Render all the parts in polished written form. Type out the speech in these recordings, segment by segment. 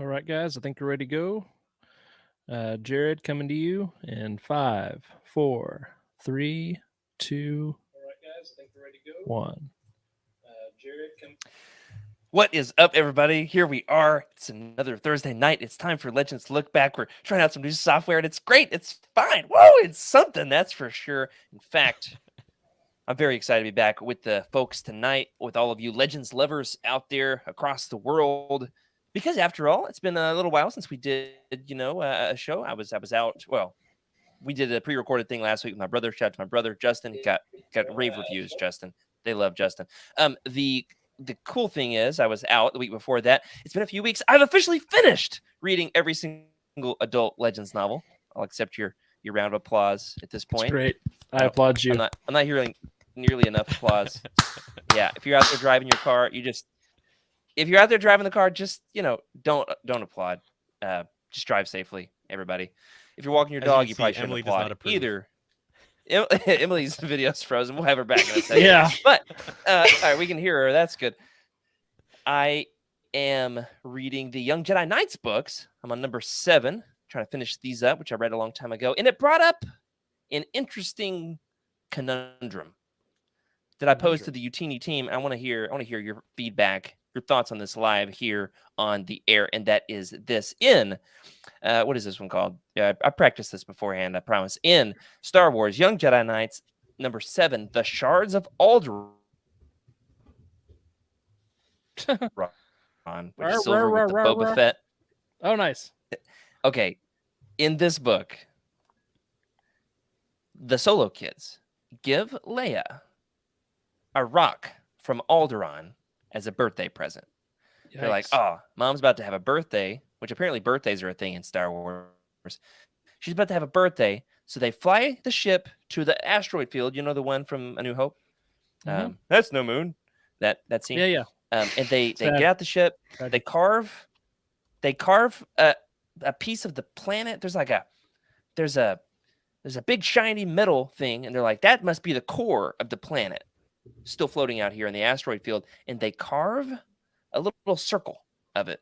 All right, guys, I think we're ready to go. Jared, coming to you in 5, 4, 3, 2, all right, guys, I think we're ready to go. 1. Jared, come. What is up, everybody? Here we are. It's another Thursday night. It's time for Legends Look Back. We're trying out some new software, and it's great. It's fine. Whoa, it's something, that's for sure. In fact, I'm very excited to be back with the folks tonight, with all of you Legends lovers out there across the world. Because after all, it's been a little while since we did, a show. I was out. Well, we did a pre-recorded thing last week with my brother. Shout out to my brother Justin. He got rave reviews. Justin, they love Justin. The cool thing is, I was out the week before that. It's been a few weeks. I've officially finished reading every single adult Legends novel. I'll accept your round of applause at this point. That's great. I applaud you. I'm not hearing nearly enough applause. Yeah, if you're out there driving your car, if you're out there driving the car, just don't applaud. Just drive safely, everybody. If you're walking your dog, you probably shouldn't applaud either. Emily's video's frozen. We'll have her back in a second. Yeah. But all right, we can hear her. That's good. I am reading the Young Jedi Knights books. I'm on number 7, trying to finish these up, which I read a long time ago. And it brought up an interesting conundrum that I posed to the Utini team. I want to hear your feedback, your thoughts on this live here on the air. And that is this: in what is this one called? Yeah, I practiced this beforehand, I promise. In Star Wars Young Jedi Knights, number 7, The Shards of Alderaan, which is silver with the Boba Fett. Oh, nice. Okay, in this book, the Solo kids give Leia a rock from Alderaan as a birthday present. Yikes. They're like, oh, mom's about to have a birthday, which apparently birthdays are a thing in Star Wars. She's about to have a birthday, so they fly the ship to the asteroid field. You know, the one from A New Hope? Mm-hmm. That's no moon. That scene. Yeah. And they get out the ship. They carve a piece of the planet. There's a big shiny metal thing, and they're like, that must be the core of the planet, still floating out here in the asteroid field. And they carve a little circle of it,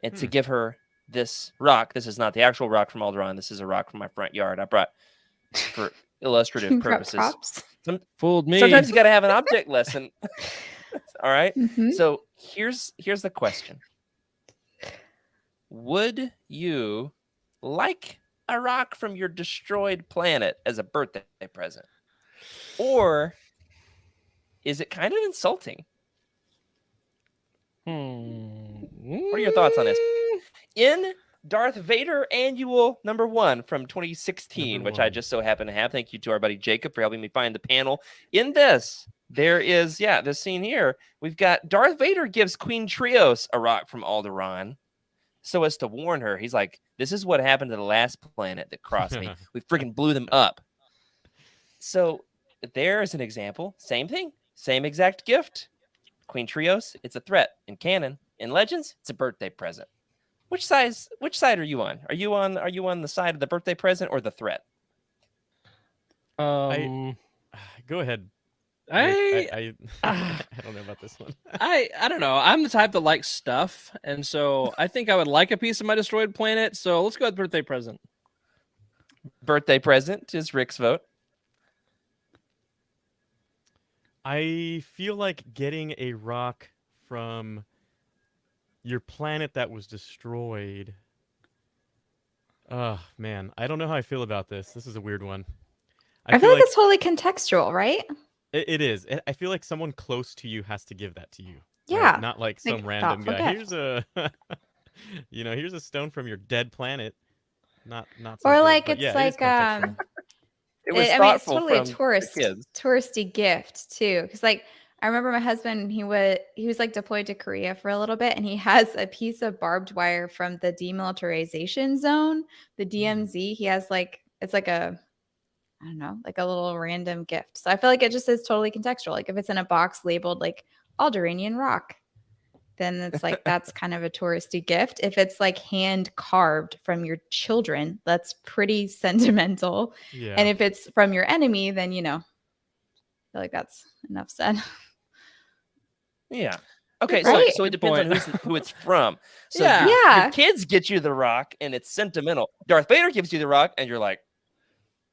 and to give her this rock. This is not the actual rock from Alderaan. This is a rock from my front yard. I brought for illustrative purposes. Fooled me. Sometimes you got to have an object lesson. All right. Mm-hmm. So here's the question: would you like a rock from your destroyed planet as a birthday present, or is it kind of insulting? What are your thoughts on this? In Darth Vader Annual number 1 from 2016, which I just so happen to have. Thank you to our buddy Jacob for helping me find the panel. In this, there is, this scene here. We've got Darth Vader gives Queen Trios a rock from Alderaan so as to warn her. He's like, this is what happened to the last planet that crossed me. We freaking blew them up. So there is an example. Same thing. Same exact gift. Queen Trios, it's a threat. In canon, in Legends, it's a birthday present. Which side are you on? Are you on the side of the birthday present or the threat? Go ahead. I don't know about this one. I don't know. I'm the type that likes stuff, and so I think I would like a piece of my destroyed planet. So let's go with birthday present. Birthday present is Rick's vote. I feel like getting a rock from your planet that was destroyed. Oh, man. I don't know how I feel about this. This is a weird one. I feel like it's totally contextual, right? It is. I feel like someone close to you has to give that to you. Yeah. Right? Not like some random guy. Here's a stone from your dead planet. Not so or good, like but it's like it's totally a touristy gift too, because like I remember my husband, he was like deployed to Korea for a little bit, and he has a piece of barbed wire from the demilitarization zone, the DMZ. He has it's like a, I don't know, like a little random gift. So I feel like it just is totally contextual. Like if it's in a box labeled like Alderanian rock, then it's like that's kind of a touristy gift. If it's like hand carved from your children, that's pretty sentimental. Yeah. And if it's from your enemy, then I feel like that's enough said. Yeah. Okay, Right. so it Good depends on point. who it's from. So Yeah. your kids get you the rock, and it's sentimental. Darth Vader gives you the rock, and you're like,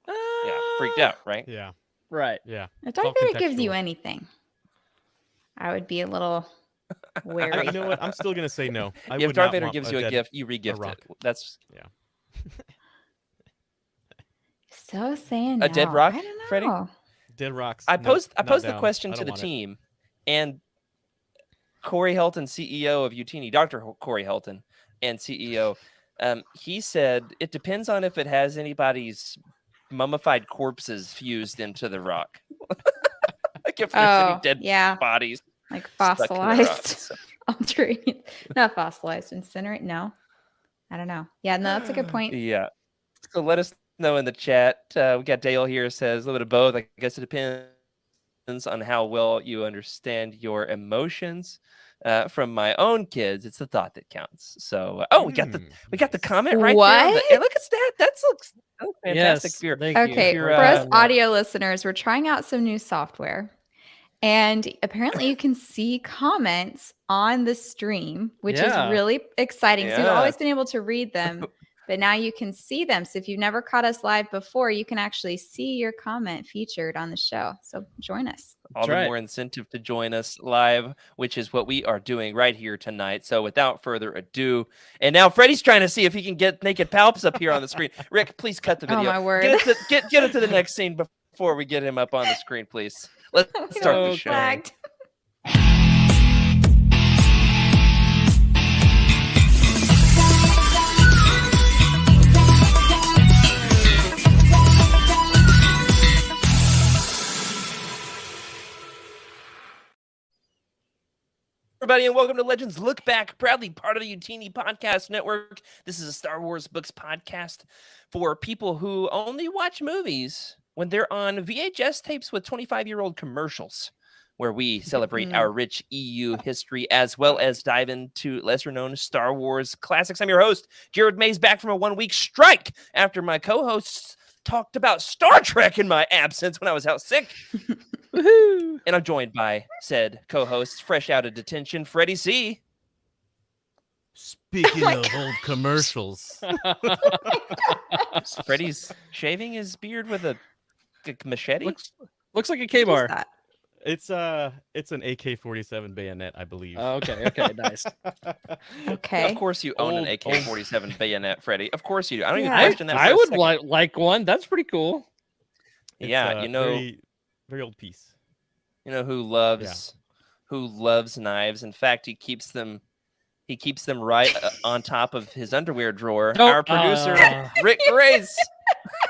yeah, freaked out, right? Yeah. Right. Yeah. If It's all Darth Vader gives you contextual. anything, I would be a little wary. You know what? I'm still gonna say no. I If would Darth not Vader want gives you a dead- gift, you regift rock. it. That's So saying a dead no. rock, I don't know. Freddie? Dead rocks. I no, posed not the down. question I to don't the want it. team, and Corey Helton, CEO of Utini, Dr. Corey Helton, and CEO, he said it depends on if it has anybody's mummified corpses fused into the rock. Like if there's any Oh, dead yeah. bodies Like stuck in the rock. fossilized. So- Altering. Not fossilized. Incinerate. No. I don't know. Yeah, no, that's a good point. Yeah. So let us know in the chat. We got Dale here says a little bit of both. I guess it depends on how well you understand your emotions. From my own kids, it's the thought that counts. So, we got the comment right there. What? Hey, look at that. That looks fantastic. Yes. Beer. Thank you. Okay, You're, for us Yeah. audio listeners, we're trying out some new software. And apparently you can see comments on the stream, which Yeah. is really exciting. So we've Yeah. always been able to read them, but now you can see them. So if you've never caught us live before, you can actually see your comment featured on the show. So join us. All That's the right. more incentive to join us live, which is what we are doing right here tonight. So without further ado, and now Freddie's trying to see if he can get naked palps up here on the screen. Rick, please cut the Oh, video. my word. Get it to the next scene before we get him up on the screen, please. Let's We start don't the get show. flagged. Everybody, and welcome to Legends Look Back, proudly part of the Utini Podcast Network. This is a Star Wars books podcast for people who only watch movies when they're on VHS tapes with 25-year-old commercials, where we celebrate our rich EU history as well as dive into lesser-known Star Wars classics. I'm your host, Jared Mays, back from a one-week strike after my co-hosts talked about Star Trek in my absence when I was out sick. Woohoo! And I'm joined by said co-hosts, fresh out of detention, Freddie C. Speaking of old commercials, Freddie's shaving his beard with a machete. Looks like a What is K-bar. that? it's an AK-47 bayonet, I believe. Oh, okay, nice. Okay. Of course, you own an Old- AK-47 bayonet, Freddie. Of course you do. I don't even Yeah. question that. I for a would second. like one. That's pretty cool. It's, Yeah, you know, very, very old piece. you know who loves knives. In fact, he keeps them right on top of his underwear drawer. Oh, Our producer, Rick Grace.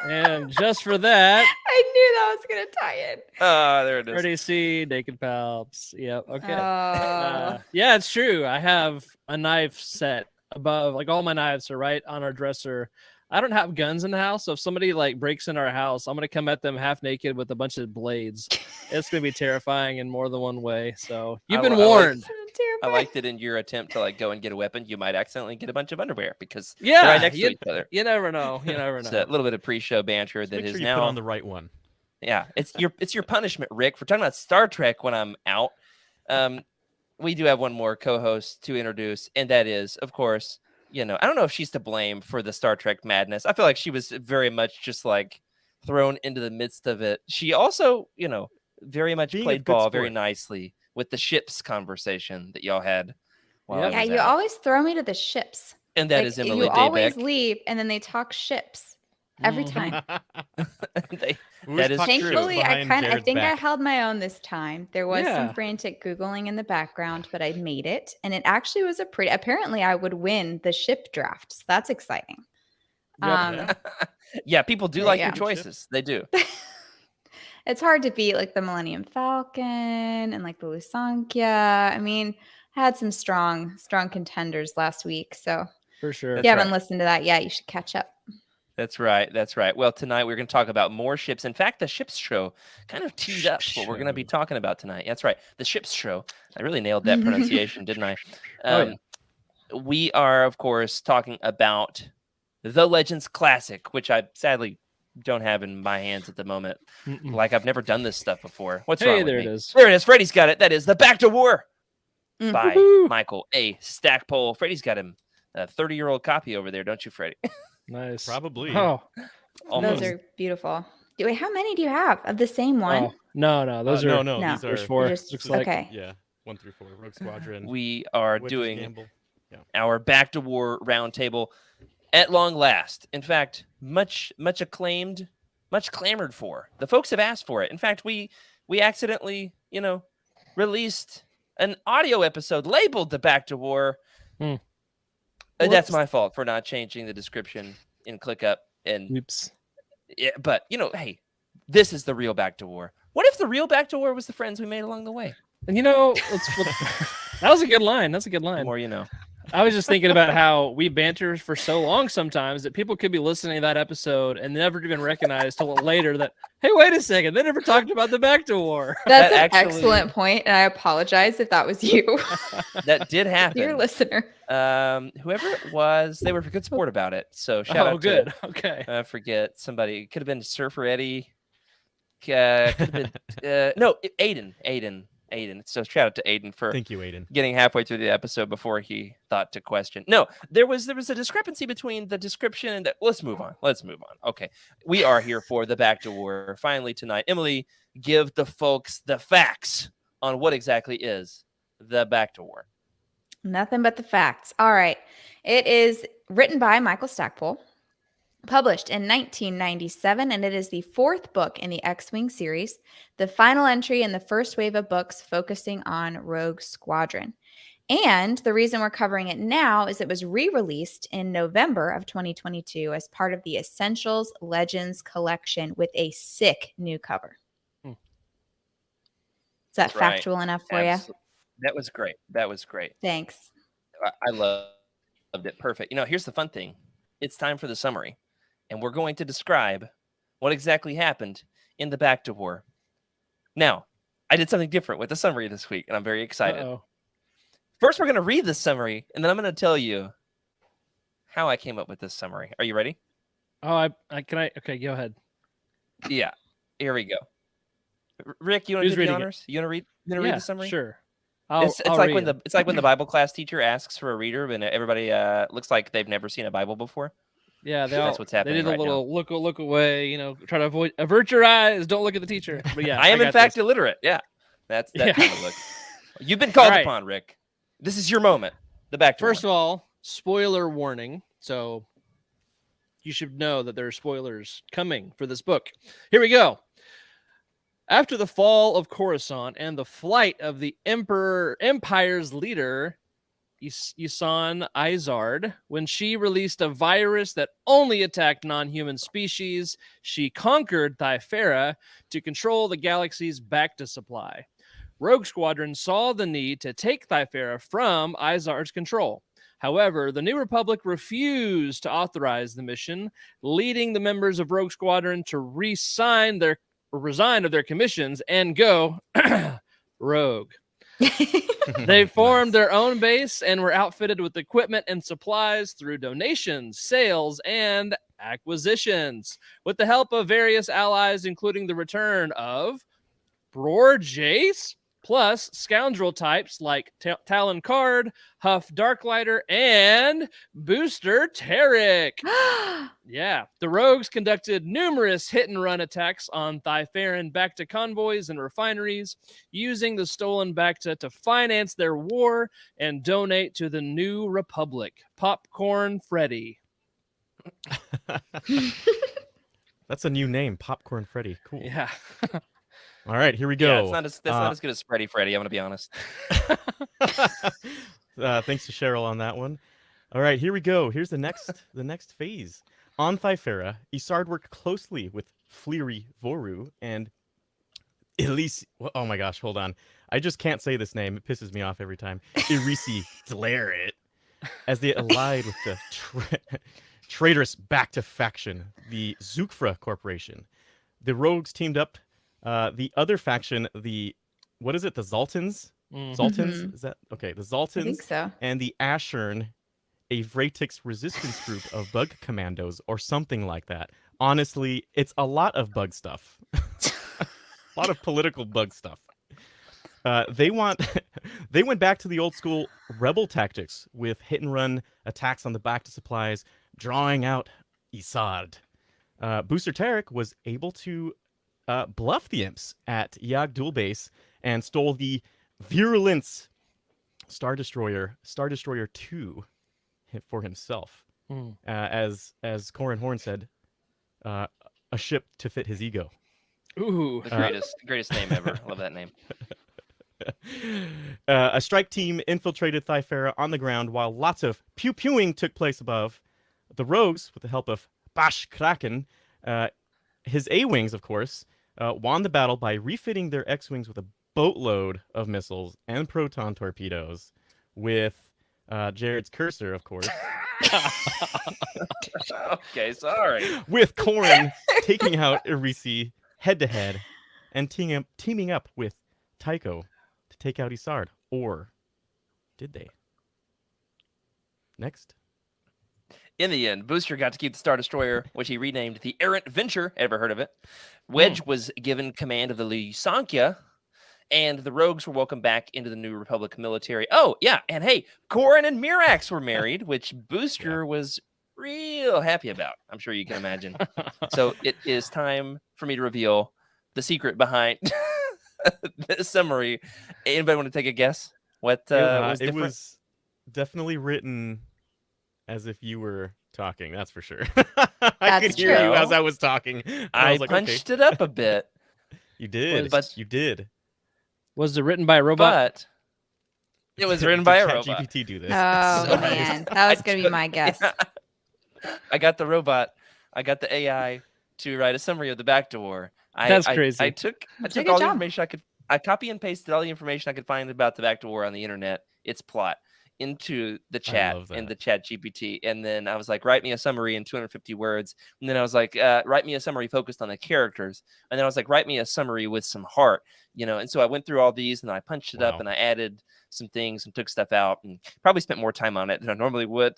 And just for that, I knew that was going to tie in. There it is. Freddie C, Naked Palps. Yep. Okay. Oh. Yeah, it's true. I have a knife set above, like all my knives are right on our dresser. I don't have guns in the house, so if somebody like breaks in our house, I'm gonna come at them half naked with a bunch of blades. It's gonna be terrifying in more than one way. So you've been I like- warned. I like that in your attempt to like go and get a weapon, you might accidentally get a bunch of underwear because Yeah, they're right next you, to each other. you never know. You never It's know. a little bit of pre-show banter Just that make is sure you now put on the right one. Yeah, it's your punishment, Rick, for talking about Star Trek when I'm out. We do have one more co-host to introduce, and that is, of course, I don't know if she's to blame for the Star Trek madness. I feel like she was very much just like thrown into the midst of it. She also, very much Being a played good ball very sport. nicely with the ships conversation that y'all had. while I Yep. Yeah, was you out. always throw me to the ships. And that Like, is Emily you always Daybeck. leave, and then they talk ships every Mhm. time. That is true. Thankfully, I Jared's think I back. held my own this time. There was Yeah. some frantic Googling in the background, but I made it. And it actually was apparently I would win the ship draft. So that's exciting. Yep. Um, Yeah, people do Yeah, like yeah. your choices. They do. It's hard to beat like the Millennium Falcon and like the Lusankya. I mean, I had some strong contenders last week. So For sure. if That's you haven't right. listened to that yet, you should catch up. That's right. That's right. Well, tonight we're going to talk about more ships. In fact, the ships show kind of teed up Ships what we're going to be show. talking about tonight. That's right. The ships show. I really nailed that pronunciation, didn't I? Oh, yeah. We are, of course, talking about the Legends Classic, which I sadly don't have in my hands at the moment. Mm-mm. Like I've never done this stuff before. What's Hey, wrong with there me? it is. There it is. Freddie's got it. That is the Bacta War. by Woohoo! Michael A. Stackpole. Freddie's got him a 30-year-old copy over there, don't you, Freddie? Nice. Probably. Oh, Almost. Those are beautiful. Wait, how many do you have of the same one? oh no, those no, are no, No. these there's are four. Just- Looks this is- like okay. Yeah, 1 through 4. Rogue Squadron. We are Witch's doing Gamble. our Bacta War roundtable at long last. In fact, much acclaimed, much clamored for. The folks have asked for it. In fact, we accidentally, released an audio episode labeled the Bacta War. Hmm. That's Whoops. my fault for not changing the description in ClickUp. And Oops. yeah, but hey, this is the real Bacta War. What if the real Bacta War was the friends we made along the way? And that was a good line. That's a good The line. more you know. I was just thinking about how we banter for so long sometimes that people could be listening to that episode and never even recognize till later that, hey, wait a second, they never talked about the Bacta War. That's That an actually- excellent point, and I apologize if that was you, That did happen. dear listener. Whoever it was, they were a good sport about it. So shout Oh, out good. to Okay. I forget somebody. Could have been Surfer Eddie. Could have been no Aiden. So shout out to Aiden for Thank you, Aiden. getting halfway through the episode before he thought to question. No, there was a discrepancy between the description and let's move on. Okay, we are here for the Bacta War finally tonight. Emily, give the folks the facts on what exactly is the Bacta War. Nothing but the facts. All right. It is written by Michael Stackpole, published in 1997, and it is the 4th book in the X-Wing series, the final entry in the first wave of books focusing on Rogue Squadron. And the reason we're covering it now is it was re-released in November of 2022 as part of the Essentials Legends collection with a sick new cover. Hmm. Is that That's right. factual enough for you? Absolutely. That was great. Thanks. I loved it. Perfect. Here's the fun thing. It's time for the summary, and we're going to describe what exactly happened in the Bacta War. Now, I did something different with the summary this week, and I'm very excited. Uh-oh. First, we're going to read the summary, and then I'm going to tell you how I came up with this summary. Are you ready? Oh, okay, go ahead. Yeah. Here we go. Rick, you want to Who's do the reading it? honors? You want to read read the summary? Sure. It's like when the Bible class teacher asks for a reader, and everybody looks like they've never seen a Bible before. Yeah, That's what's happening. They did a right little look away, try to avert your eyes, don't look at the teacher. But yeah, I am in got fact this. illiterate. Yeah, that's that Yeah. kind of look. You've been called All right. upon, Rick. This is your moment. The Bacta First War. of all, spoiler warning. So you should know that there are spoilers coming for this book. Here we go. After the fall of Coruscant and the flight of the Empire's leader, Yusan Izard, when she released a virus that only attacked non-human species, she conquered Thyfera to control the galaxy's Bacta supply. Rogue Squadron saw the need to take Thyfera from Izard's control. However, the New Republic refused to authorize the mission, leading the members of Rogue Squadron to resign of their commissions and go rogue. They formed their own base and were outfitted with equipment and supplies through donations, sales, and acquisitions, with the help of various allies, including the return of Bror Jace, plus scoundrel types like Talon Card, Huff Darklighter, and Booster Tarek. Yeah, the rogues conducted numerous hit-and-run attacks on Thyferan Bacta convoys and refineries, using the stolen Bacta to finance their war and donate to the New Republic. Popcorn Freddy. That's a new name, Popcorn Freddy. Cool. Yeah. All right, here we Yeah, go. that's not as good as Freddy. I'm going to be honest. Thanks to Cheryl on that one. All right, here we go. Here's the next phase. On Thyfera, Isard worked closely with Fleary Voru and Elise. Oh my gosh, hold on. I just can't say this name. It pisses me off every time. Irisi Dlaret, as they allied with the traitorous Bacta faction, the Zukfra Corporation. The rogues teamed up. The other faction, the Zoltans? Mhm. Zoltans? Is that okay? The I think Zoltans so. and the Ashern, a Vratix resistance group of bug commandos or something like that. Honestly, it's a lot of bug stuff. A lot of political bug stuff. They went back to the old school rebel tactics with hit and run attacks on the Bacta supplies, drawing out Isard. Booster Tarek was able to bluff the imps at Yag Dual Base and stole the Virulence Star Destroyer 2 for himself. As Corin Horn said, a ship to fit his ego. Ooh. The greatest name ever. Love that name. A strike team infiltrated Thyfera on the ground while lots of pew-pewing took place above. The rogues, with the help of Bash Kraken, his A-wings, of course, won the battle by refitting their X-wings with a boatload of missiles and proton torpedoes, with Jared's cursor, of course. Okay, sorry. With Corin taking out Irisi head-to-head and teaming up with Tycho to take out Isard. Or did they? Next. In the end, Booster got to keep the Star Destroyer, which he renamed the Errant Venture. Ever heard of it? Wedge was given command of the Lysankya, and the Rogues were welcomed back into the New Republic military. Oh, yeah, and hey, Corin and Mirax were married, which Booster was real happy about. I'm sure you can imagine. So it is time for me to reveal the secret behind the summary. Anybody want to take a guess? What was different? It was definitely written as if you were talking, that's for sure. I could hear you as I was talking. I was like, punched it up a bit. You did. But you did. Was it written by a robot? But it was written by a Did robot. ChatGPT do this? Oh, So- man. That was going to be my guess. I got the robot. I got the AI to write a summary of the Bacta War. That's crazy. I took That's a all good the job. information I could. I copy and pasted all the information I could find about the Bacta War on the internet, its plot, into the chat love in that. the chat GPT. And then I was like, write me a summary in 250 words. And then I was like, write me a summary focused on the characters. And then I was like, write me a summary with some heart, And so I went through all these and I punched it up Wow. and I added some things and took stuff out and probably spent more time on it than I normally would.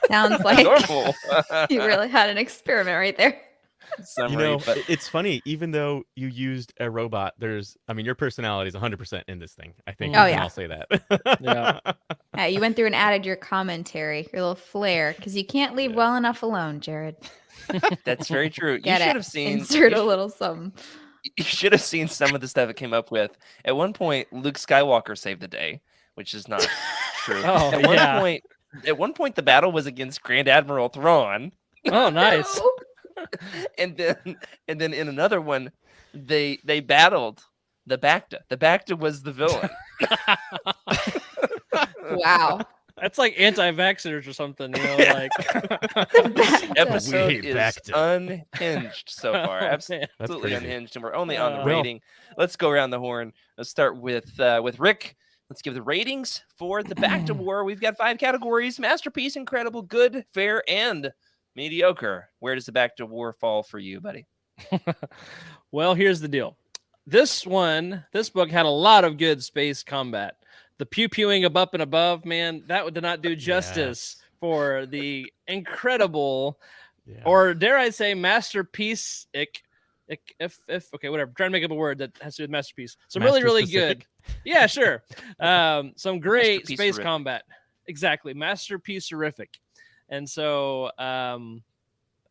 Sounds like Normal. you really had an experiment right there. Summary, but It's funny, even though you used a robot, your personality is 100% in this thing. I think Oh, we can yeah. all say that. Yeah. Yeah, you went through and added your commentary, your little flair, because you can't leave well enough alone, Jared. that's very true. Get You it? should have seen. Insert you a sh- little something. You should have seen some of the stuff it came up with. At one point, Luke Skywalker saved the day, which is not true. Oh, At one point, the battle was against Grand Admiral Thrawn, Oh, nice. and then in another one, they battled the Bacta. The Bacta was the villain. Wow. That's like anti-vaxxers or something, Yeah. This episode We hate is Bacta. unhinged so far. Oh, Absolutely crazy. unhinged, and we're only on the Well- rating. Let's go around the horn. Let's start with Rick. Let's give the ratings for the Bacta War. We've got 5 categories: masterpiece, incredible, good, fair, and mediocre. Where does the Bacta War fall for you, buddy? Well, here's the deal. This book had a lot of good space combat. The pew-pewing up and above, man, that did not do justice for the incredible, Yeah. or dare I say, masterpiece. Okay, whatever. I'm trying to make up a word that has to do with masterpiece. So really, Master really specific? good. Yeah, sure. Some great Masterpiece space horrific. combat. Exactly, masterpiece horrific. And so I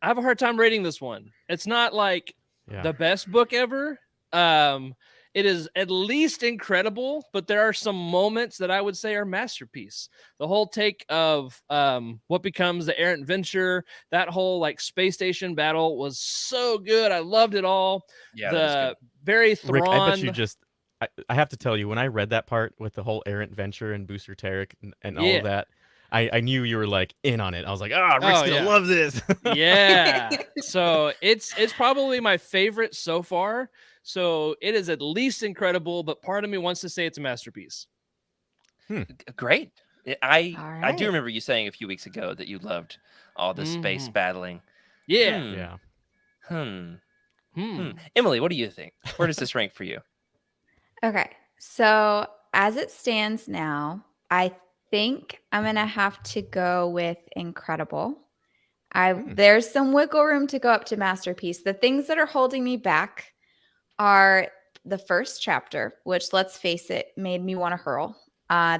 have a hard time rating this one. It's not like Yeah. the best book ever. It is at least incredible, but there are some moments that I would say are masterpiece. The whole take of what becomes the Errant Venture, that whole like space station battle was so good. I loved it all. Yeah, that was The very Thrawn. Rick, I bet you just. I have to tell you, when I read that part with the whole Errant Venture and Booster Tarek and all Yeah. of that, I knew you were like in on it. I was like, Rick's Oh, gonna yeah. love this. Yeah. So it's probably my favorite so far. So it is at least incredible, but part of me wants to say it's a masterpiece. Great. I All I do right. remember you saying a few weeks ago that you loved all the space battling. Yeah. Yeah. Emily, what do you think? Where does this rank for you? Okay. So as it stands now, I think I'm going to have to go with incredible. There's some wiggle room to go up to masterpiece. The things that are holding me back are the first chapter, which, let's face it, made me want to hurl.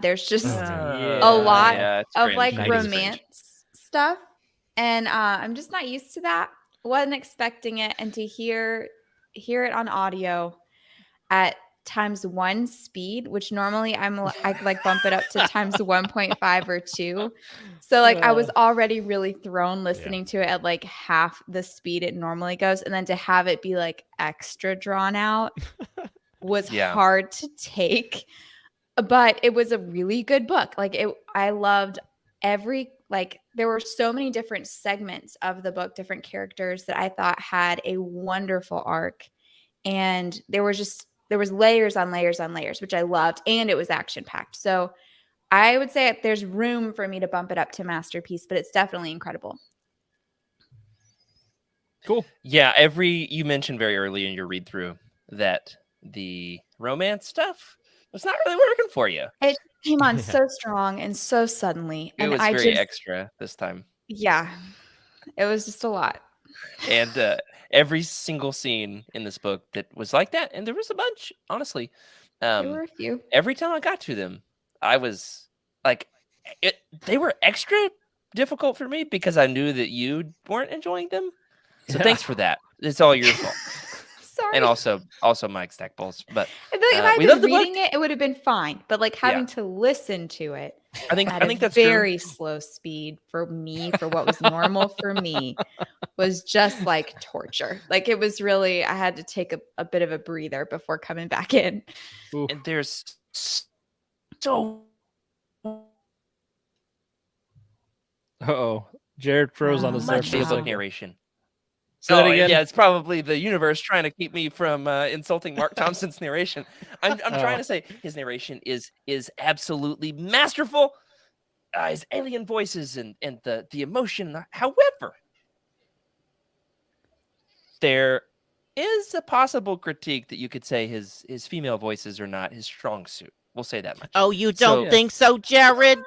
There's just Oh, a lot Yeah, it's of cringe. like 90s romance stuff, and I'm just not used to that. Wasn't expecting it, and to hear it on audio at ×1 speed, which normally I like bump it up to ×1.5 or 2. So like I was already really thrown listening to it at like half the speed it normally goes, and then to have it be like extra drawn out was Yeah. hard to take. But it was a really good book. Like I loved there were so many different segments of the book, different characters that I thought had a wonderful arc. And there was layers on layers on layers, which I loved, and it was action packed. So I would say there's room for me to bump it up to masterpiece, but it's definitely incredible. Cool. Yeah, you mentioned very early in your read through that the romance stuff was not really working for you. It came on so strong and so suddenly. It And was very extra this time. Yeah, it was just a lot. And every single scene in this book that was like that, and there was a bunch, honestly. There were a few. Every time I got to them, I was like, they were extra difficult for me because I knew that you weren't enjoying them. So thanks for that. It's all your fault. Sorry. And also Mike Stackpole's. But I feel like if I we had love been the reading it, it would have been fine. But like having to listen to it I think at a that's very slow speed for me, for what was normal for me, was just like torture. Like it was really, I had to take a bit of a breather before coming back in. Ooh. And there's so. Uh-oh. Jared froze on the Much surface. book narration. Say that again? Yeah, it's probably the universe trying to keep me from insulting Mark Thompson's narration. I'm trying to say his narration is absolutely masterful. His alien voices and the emotion. However, there is a possible critique that you could say his female voices are not his strong suit. We'll say that much. Oh, you don't think so, Jared?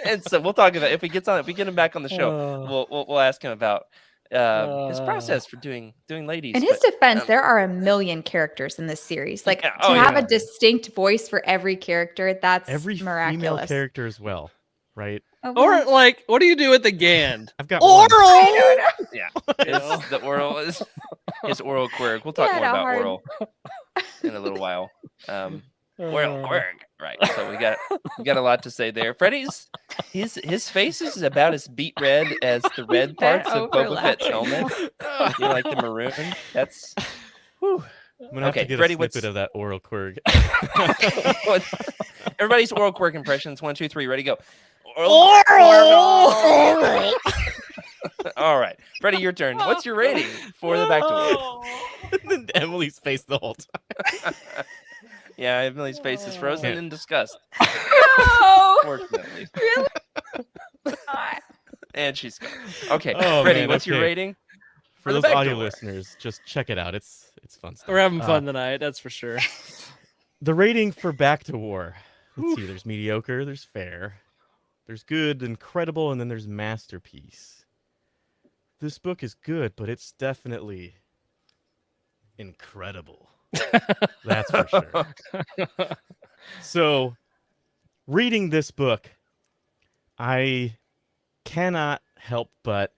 And so we'll talk about if we get him back on the show, we'll ask him about his process for doing ladies. In his defense, there are a million characters in this series. Like to have a distinct voice for every character, that's every miraculous. Female character as well, right? Or like, what do you do at the Gand? I've got oral. Yeah, the oral is his oral quirk. We'll talk more about oral in a little while. Oral quirk, right? So we got a lot to say there. Freddie's his face is about as beet red as the red parts of Boba Fett's helmet. You like the maroon? That's. Whew. I'm gonna have to get Freddie, a snippet of that oral quirk. Everybody's oral quirk impressions. 1, 2, 3. Ready, go. Oral. All right, Freddie, your turn. What's your rating for the Bacta War? And Emily's face the whole time. Yeah, Emily's face is frozen in disgust. No, Fortunately. really? And she's gone. Okay, Oh, Freddie, man, what's your okay. rating? For the those Bacta audio War? listeners, just check it out. It's fun stuff. We're having fun tonight, that's for sure. The rating for Bacta War. Let's see. There's mediocre. There's fair. There's good, incredible, and then there's masterpiece. This book is good, but it's definitely incredible. That's for sure. So, reading this book, I cannot help but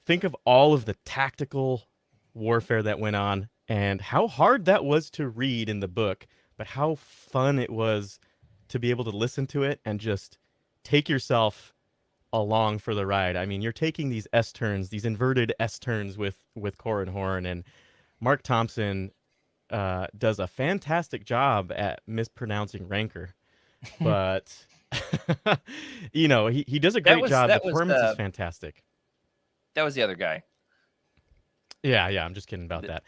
think of all of the tactical warfare that went on and how hard that was to read in the book, but how fun it was to be able to listen to it and just take yourself along for the ride. I mean, you're taking these S-turns, these inverted S-turns with Corran Horn, and Mark Thompson does a fantastic job at mispronouncing Rancor. But, you know, he does a great job. The performance is fantastic. That was the other guy. Yeah, I'm just kidding about that.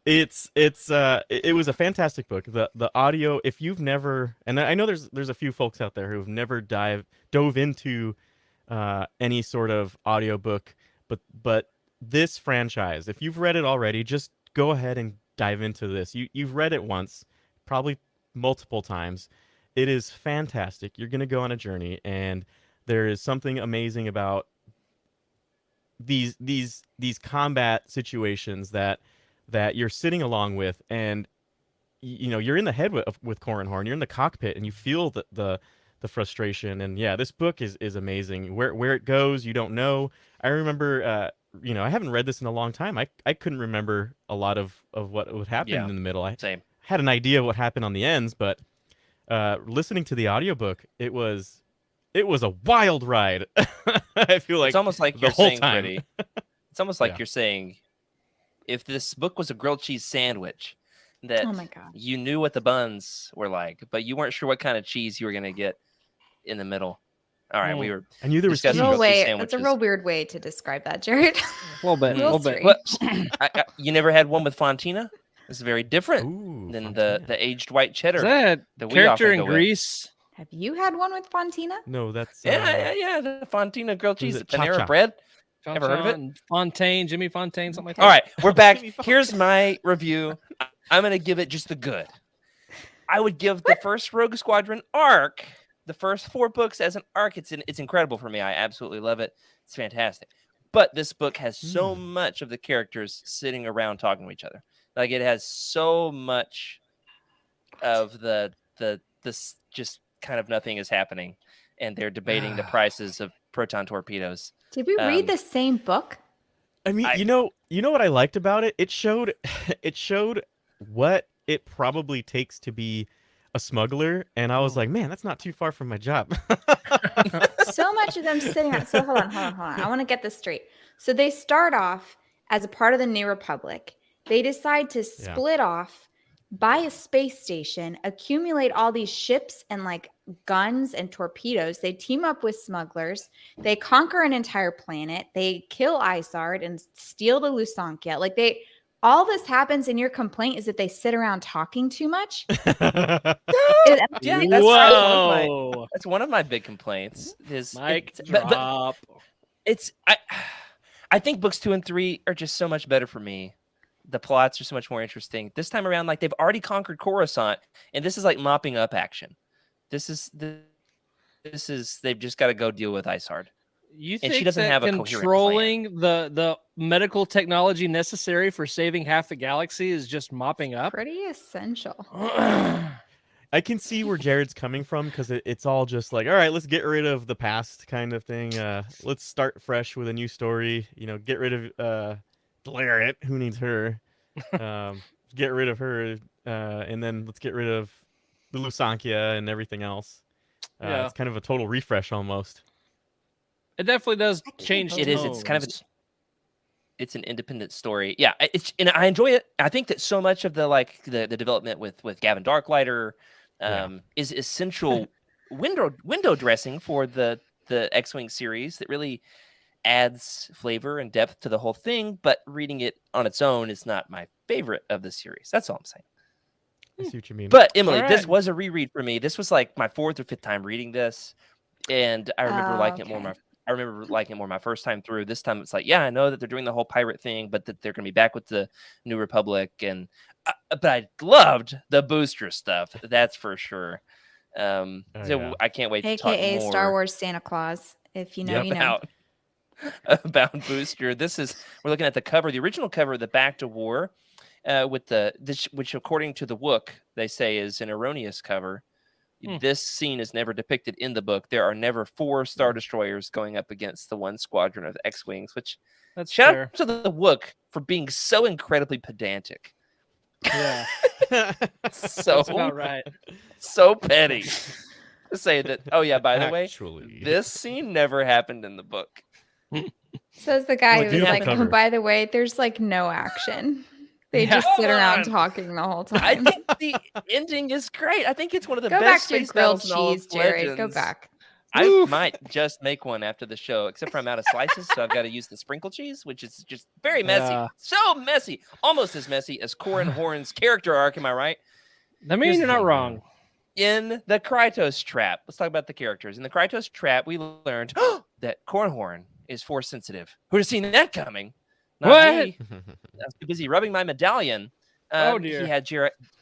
It was a fantastic book. The audio, if you've never, and I know there's a few folks out there who've never dove into any sort of audiobook, but this franchise, if you've read it already, just go ahead and dive into this. You've read it once, probably multiple times. It is fantastic. You're going to go on a journey, and there is something amazing about these combat situations that you're sitting along with, and you're in the head with Corin Horn. You're in the cockpit, and you feel the frustration. And yeah, this book is amazing. Where it goes, you don't know. I remember, I haven't read this in a long time. I couldn't remember a lot of what would happen in the middle. I Same. had an idea of what happened on the ends, but listening to the audiobook, it was a wild ride. I feel like it's almost like the you're whole saying, time. Freddie. It's almost like Yeah. you're saying, if this book was a grilled cheese sandwich, that Oh my God. you knew what the buns were like, but you weren't sure what kind of cheese you were going to get in the middle. All right, we were. I knew there was discussing cheese. grilled cheese That's a sandwiches. real weird way to describe that, Jared. A little bit. A Mm. little bit. Strange. What? You never had one with Fontina? It's very different Ooh, than Fontina. the aged white cheddar. Is that that we character often in go with. Greece? Have you had one with Fontina? No, that's Yeah. The Fontina grilled cheese, is the it Panera Cha-Cha? bread. Ever heard of it? John Fontaine, Jimmy Fontaine, something like that. All right, we're back. Jimmy Fontaine. Here's my review. I'm going to give it just the good. I would give the first Rogue Squadron arc, the first 4 books as an arc. It's incredible for me. I absolutely love it. It's fantastic. But this book has so much of the characters sitting around talking to each other. Like, it has so much of this just kind of nothing is happening, and they're debating the prices of proton torpedoes. Did we read the same book? I mean, you know what I liked about it? It showed what it probably takes to be a smuggler, and I was like, man, that's not too far from my job. So much of them sitting on. So hold on. I want to get this straight. So they start off as a part of the New Republic. They decide to split off, buy a space station, accumulate all these ships and like guns and torpedoes. They team up with smugglers. They conquer an entire planet. They kill Isard and steal the Lusankia. Like all this happens, and your complaint is that they sit around talking too much. Yeah, Whoa. that's one of my big complaints. Mike But drop. I think books 2 and 3 are just so much better for me. The plots are so much more interesting. This time around, like, they've already conquered Coruscant, and this is like mopping up action. This is they've just got to go deal with Isard. You And think she doesn't that have a coherent controlling the medical technology necessary for saving half the galaxy is just mopping up? Pretty essential. I can see where Jared's coming from, because it's all just like, all right, let's get rid of the past kind of thing. Let's start fresh with a new story. Get rid of Glaret. Who needs her? Get rid of her, and then let's get rid of the Lusankia and everything else. Yeah. It's kind of a total refresh almost. It definitely does I can't change. believe It is. It's kind of tones. it's an independent story. Yeah, and I enjoy it. I think that so much of the development with Gavin Darklighter is essential window dressing for the X-Wing series that really adds flavor and depth to the whole thing. But reading it on its own is not my favorite of the series. That's all I'm saying. I see what you mean. But Emily, All this right. was a reread for me. This was like my 4th or 5th time reading this, and I remember liking it more. I remember liking it more my first time through. This time it's like, yeah, I know that they're doing the whole pirate thing, but that they're going to be back with the New Republic. And but I loved the booster stuff. That's for sure. So yeah. I can't wait to talk AKA more Star Wars Santa Claus. If you know, you know. about Booster. We're looking at the cover, the original cover of the Bacta War, with which according to the Wook they say is an erroneous cover. This scene is never depicted in the book. There are never 4 Star Destroyers going up against the 1 squadron of X-Wings, which That's shout fair. out to the Wook for being so incredibly pedantic. Yeah, So, that's about right. so petty to say that, oh yeah, by the way, Actually, this scene never happened in the book. Says the guy Well, who do was have like, cover. oh, by the way, there's like no action. They Yeah. just sit around Come talking the whole I time. think the ending is great. I think it's one of the Go back best to your space grilled battles in all of cheese, Jared. Go Legends. back. I might just make one after the show, except for I'm out of slices, so I've got to use the sprinkle cheese, which is just very messy. Yeah. So messy. Almost as messy as Corin Horn's character arc, am I right? I mean, Here's you're the not thing, wrong. In the Krytos trap, let's talk about the characters. In the Krytos trap, we learned that Corin Horn is force sensitive. Who'd have seen that coming? Not What? me. I was too busy rubbing my medallion. Oh, dear.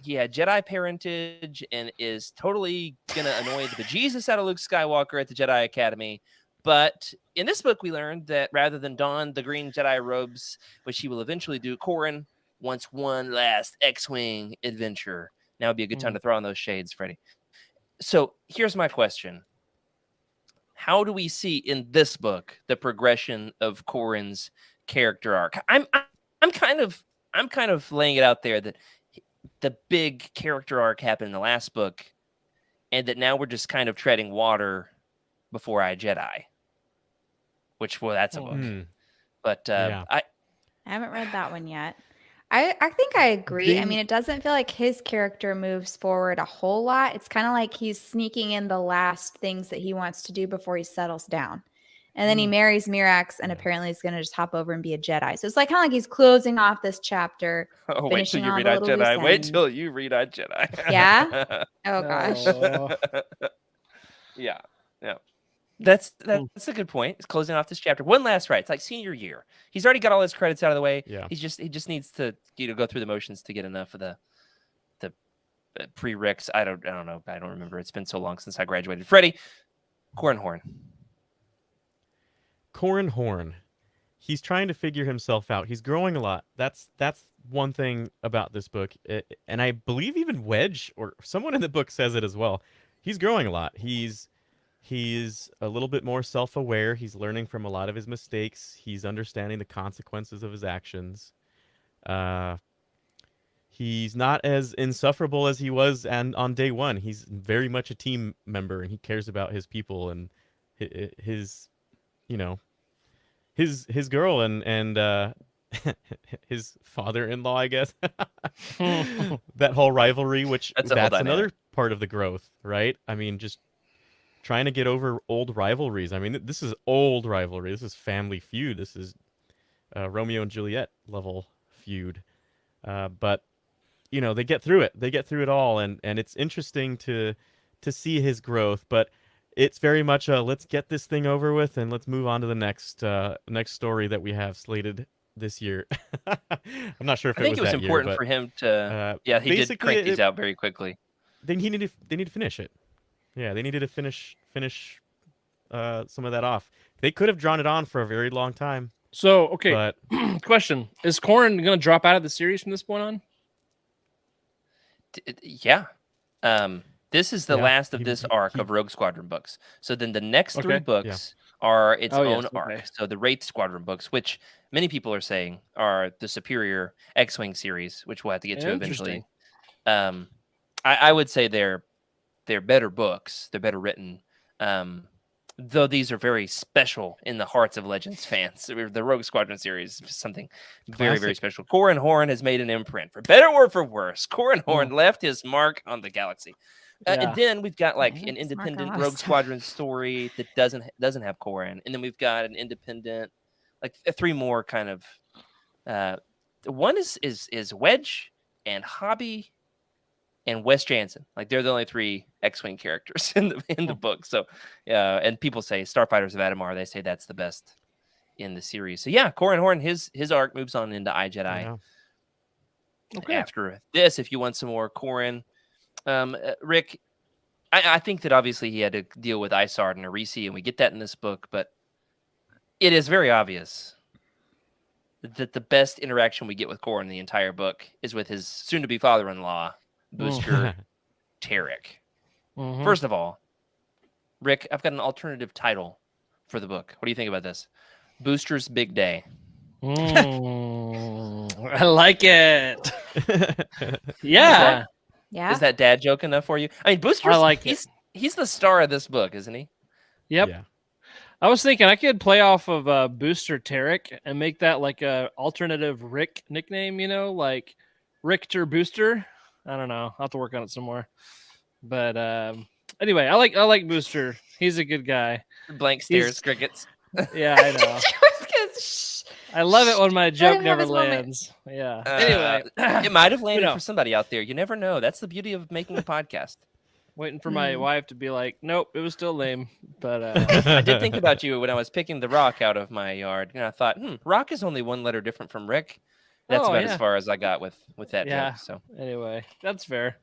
He had Jedi parentage and is totally gonna annoy the bejesus out of Luke Skywalker at the Jedi Academy. But in this book, we learned that rather than don the green Jedi robes, which he will eventually do, Corran wants one last X-Wing adventure. Now would be a good time to throw on those shades, Freddie. So here's my question. How do we see in this book the progression of Corran's character arc? I'm kind of laying it out there that the big character arc happened in the last book, and that now we're just kind of treading water before I Jedi. Which, well, that's a book. But I haven't read that one yet. I think I agree. I mean, it doesn't feel like his character moves forward a whole lot. It's kind of like he's sneaking in the last things that he wants to do before he settles down. And then he marries Mirax, and apparently he's going to just hop over and be a Jedi. So it's like kind of like he's closing off this chapter. Oh, wait till you read on Jedi. Wait till you read on Jedi. Yeah? Oh, gosh. Yeah. That's a good point. It's closing off this chapter. One last ride. It's like senior year. He's already got all his credits out of the way. Yeah. He just needs to go through the motions to get enough of the prereqs. I don't know. I don't remember. It's been so long since I graduated. Freddie, Corran Horn. He's trying to figure himself out. He's growing a lot. That's one thing about this book. And I believe even Wedge or someone in the book says it as well. He's growing a lot. He's a little bit more self-aware. He's learning from a lot of his mistakes. He's understanding the consequences of his actions. He's not as insufferable as he was on day one. He's very much a team member, and he cares about his people and his girl and his father-in-law, I guess. That whole rivalry, which that's another part of the growth, right? I mean, just trying to get over old rivalries. I mean, this is old rivalry. This is family feud. This is Romeo and Juliet level feud. But they get through it. They get through it all, and it's interesting to see his growth. But it's very much let's get this thing over with and let's move on to the next story that we have slated this year. I'm not sure if I think it was that important year, for him to. He did crank these out very quickly. They needed to finish it. Yeah, they needed to finish some of that off. They could have drawn it on for a very long time. So, okay, but question. Is Corran going to drop out of the series from this point on? Yeah. This is the last of this arc of Rogue Squadron books. So then the next three books are its own arc. So the Wraith Squadron books, which many people are saying are the superior X-Wing series, which we'll have to get to eventually. I would say they're better books. They're better written. Though these are very special in the hearts of Legends fans. The Rogue Squadron series is something very, very special. Corran Horn has made an imprint. For better or for worse, Corran Horn left his mark on the galaxy. And then we've got like an independent Rogue Squadron story that doesn't have Corran. And then we've got an independent, like three more kind of one is Wedge and Hobby and Wes Jansen. Like they're the only three X-Wing characters in the book. So and people say Starfighters of Adamar, they say that's the best in the series. So yeah, Corran Horn, his arc moves on into iJedi. Yeah. Okay. After this, if you want some more Corran, Rick, I think that obviously he had to deal with Isard and Arisi, and we get that in this book, but it is very obvious that the best interaction we get with Corran in the entire book is with his soon-to-be father-in-law, Booster Tarek. First of all, Rick, I've got an alternative title for the book. What do you think about this? Booster's Big Day. I like it. Yeah. Yeah. Is that dad joke enough for you? I mean, Booster's he's the star of this book, isn't he? Yep. Yeah. I was thinking I could play off of Booster Tarek and make that like a alternative Rick nickname, like Richter Booster. I don't know. I'll have to work on it some more. But anyway, I like Booster. He's a good guy. Blank stares, crickets. Yeah, I know. I love it when my joke never lands. Yeah. Anyway, it might have landed for somebody out there. You never know. That's the beauty of making a podcast. Waiting for my wife to be like, nope, it was still lame. But I did think about you when I was picking the rock out of my yard. And I thought, rock is only one letter different from Rick. That's about as far as I got with that joke. So anyway, that's fair.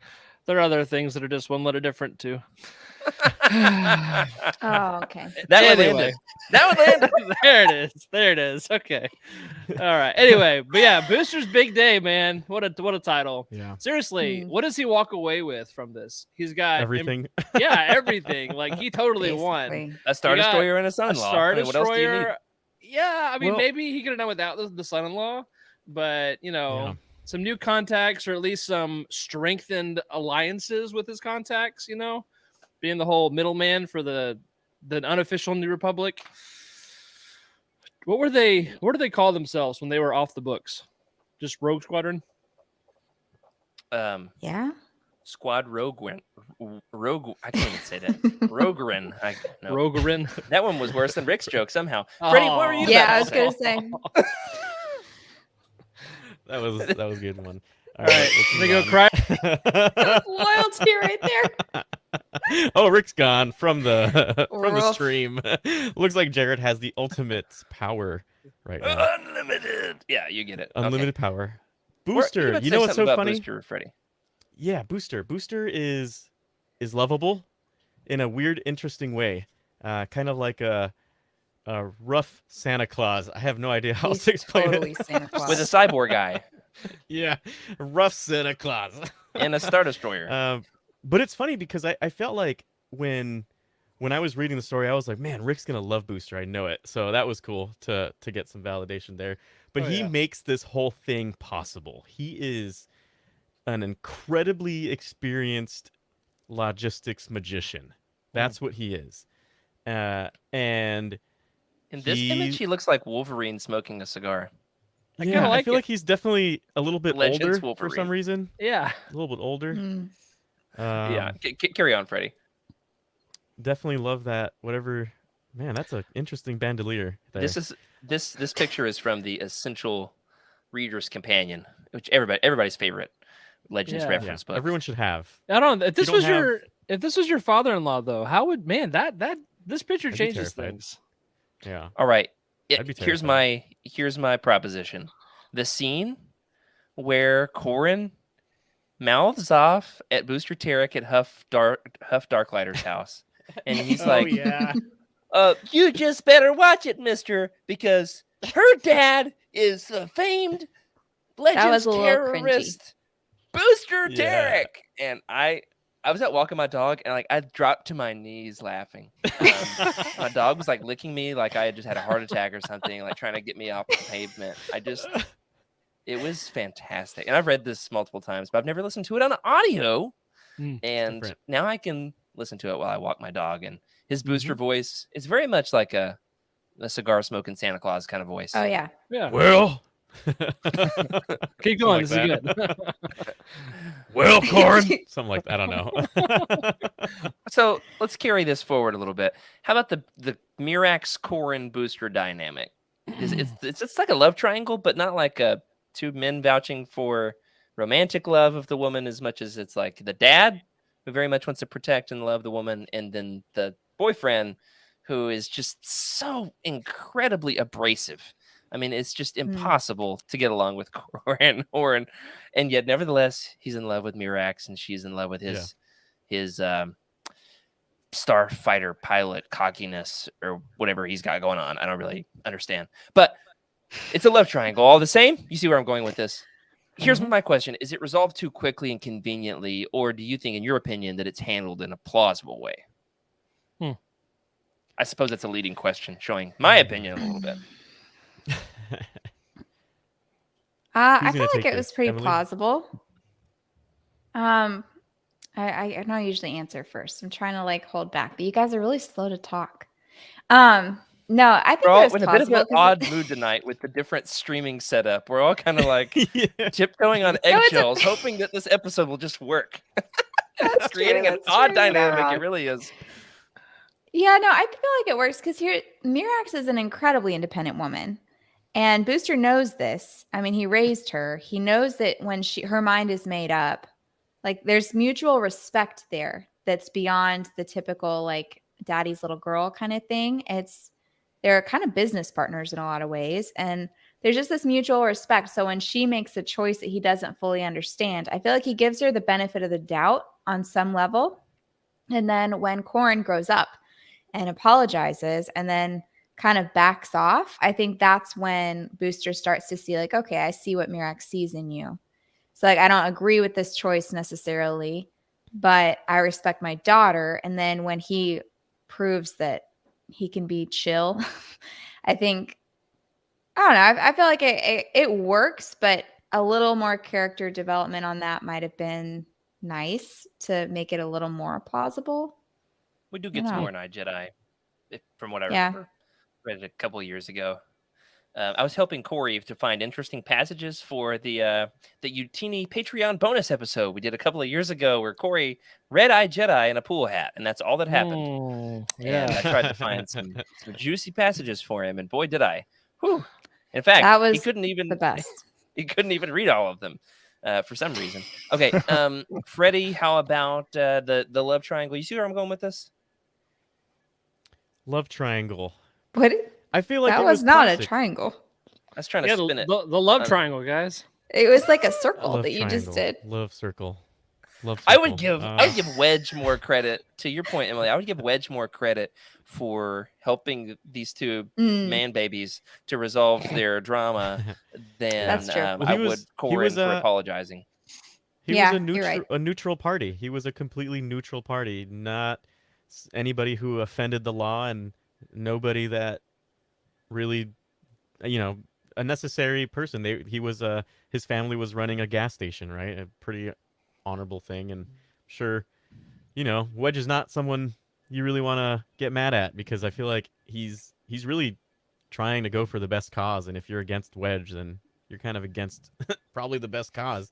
there are other things that are just one letter different too. Oh, okay. That one Anyway. landed. That one landed. There it is. There it is. Okay. All right. Anyway, but yeah, Booster's big day, man. What a title. Yeah. Seriously, what does he walk away with from this? He's got Everything. Yeah, everything. Like he totally won. Basically. A Star You got Destroyer and a A son-in-law. Star I mean, what else do you need? Destroyer. Yeah, I mean, Well- maybe he could have done without the son-in-law, but Yeah. some new contacts or at least some strengthened alliances with his contacts. Being the whole middleman for the unofficial New Republic. What do they call themselves when they were off the books? Just Rogue Squadron? Yeah. Squad Rogue. I can't even say that. Rogerin. No. Rogerin. That one was worse than Rick's joke somehow. Freddie, what were you? Yeah, about I was to gonna say? say. That was a good one. All right, let's they move go cry. That's loyalty right there. Oh, Rick's gone from the Rough. stream. Looks like Jared has the ultimate power right now. Unlimited. Yeah, you get it. Unlimited power. Okay. Booster. You know what's so funny? Booster, Freddie. Yeah, Booster. Booster is lovable in a weird, interesting way. Kind of like a rough Santa Claus. I have no idea how else to explain totally it. Santa Claus. With a cyborg guy Yeah, rough Santa Claus. and a Star Destroyer. But it's funny because I felt like when I was reading the story, I was like, man, Rick's gonna love Booster. I know it. So that was cool to get some validation there. But he makes this whole thing possible. He is an incredibly experienced logistics magician. That's what he is. And In this image, he looks like Wolverine smoking a cigar. I kinda like I feel it. like he's definitely a little bit Legends older for Wolverine. some reason. Yeah. A little bit older. Mm. Yeah, carry on, Freddie. Definitely love that. Whatever. Man, that's an interesting bandolier. There. This picture is from the Essential Reader's Companion, which everybody's favorite Legends Yeah. reference book. Everyone should have. I don't know. If this don't was have- if this was your father-in-law though, how would this picture I'd be changes terrified. things. Yeah. All right. I'd be Here's terrified. my proposition. The scene where Corrin mouths off at Booster Tarek at Huff Darklighter's house, and he's like, yeah. you just better watch it, mister, because her dad is the famed Legends was a little terrorist Booster Yeah. Tarek. And I was out walking my dog, and like I dropped to my knees laughing. My dog was like licking me like I had just had a heart attack or something, like trying to get me off the pavement. It was fantastic. And I've read this multiple times, but I've never listened to it on audio. And different. now I can listen to it while I walk my dog. And his Booster voice is very much like a cigar smoking Santa Claus kind of voice. Oh yeah. Yeah. Well. Keep going. Something This like is good. Well, Corrin. Something like that. I don't know. So let's carry this forward a little bit. How about the Mirax Corrin Booster dynamic? It's like a love triangle, but not like two men vouching for romantic love of the woman as much as it's like the dad who very much wants to protect and love the woman, and then the boyfriend who is just so incredibly abrasive. I mean, it's just impossible to get along with Corrin, and yet nevertheless he's in love with Mirax, and she's in love with his starfighter pilot cockiness or whatever he's got going on. I don't really understand, but it's a love triangle all the same. You see where I'm going with this? Here's my question. Is it resolved too quickly and conveniently, or do you think, in your opinion, that it's handled in a plausible way? I suppose that's a leading question, showing my opinion a little bit. I feel gonna like take it was this? pretty Emily? plausible. I don't usually answer first. I'm trying to like hold back, but you guys are really slow to talk. No, I think We're it all was in a bit of plausible an 'cause odd mood tonight with the different streaming setup. We're all kind of like Yeah. tiptoeing on it's a- eggshells, hoping that this episode will just work. That's It's creating true, an that's odd true, you're not dynamic. wrong. It really is. Yeah, no, I feel like it works because here Mirax is an incredibly independent woman. And Booster knows this. I mean, he raised her. He knows that when her mind is made up, like there's mutual respect there that's beyond the typical like daddy's little girl kind of thing. they're kind of business partners in a lot of ways. And there's just this mutual respect. So when she makes a choice that he doesn't fully understand, I feel like he gives her the benefit of the doubt on some level. And then when Corrin grows up and apologizes and then kind of backs off, I think that's when Booster starts to see like, okay, I see what Mirax sees in you. So like, I don't agree with this choice necessarily, but I respect my daughter. And then when he proves that he can be chill, I think, I don't know. I feel like it works, but a little more character development on that might have been nice to make it a little more plausible. We do get some more in iJedi, from what I Yeah. remember. Read it a couple of years ago. I was helping Corey to find interesting passages for the Utini Patreon bonus episode we did a couple of years ago, where Corey read iJedi in a pool hat, and that's all that happened. Yeah. And I tried to find some juicy passages for him, and boy, did I! Whew. In fact, That was he couldn't even the best. he couldn't even read all of them for some reason. Okay, Freddie, how about the love triangle? You see where I'm going with this? Love triangle. What? I feel like That it was not classic. a triangle. I was trying to spin it. The love triangle, guys. It was like a circle Love that you just triangle. did. Love circle. Love I circle. would give Wedge more credit. To your point, Emily, I would give Wedge more credit for helping these two man babies to resolve their drama than That's true. I would Corrin for apologizing. He Yeah, was you're right. a neutral party. He was a completely neutral party, not anybody who offended the law and nobody that really, a necessary person. He was his family was running a gas station, right? A pretty honorable thing, and sure, Wedge is not someone you really want to get mad at, because I feel like he's really trying to go for the best cause, and if you're against Wedge, then you're kind of against probably the best cause.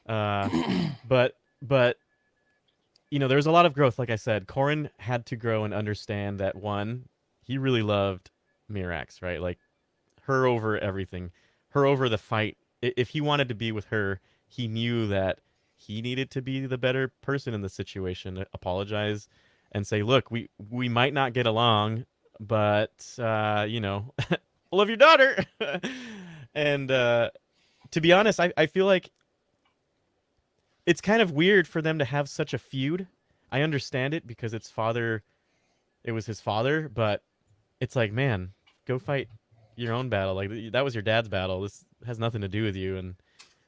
But there's a lot of growth. Like I said, Corrin had to grow and understand that, one, he really loved Mirax, right? Like, her over everything, her over the fight. If he wanted to be with her, he knew that he needed to be the better person in the situation, apologize, and say, look, we might not get along, but, I love your daughter. And to be honest, I feel like it's kind of weird for them to have such a feud. I understand it because it was his father, but it's like, man, go fight your own battle. Like, that was your dad's battle. This has nothing to do with you.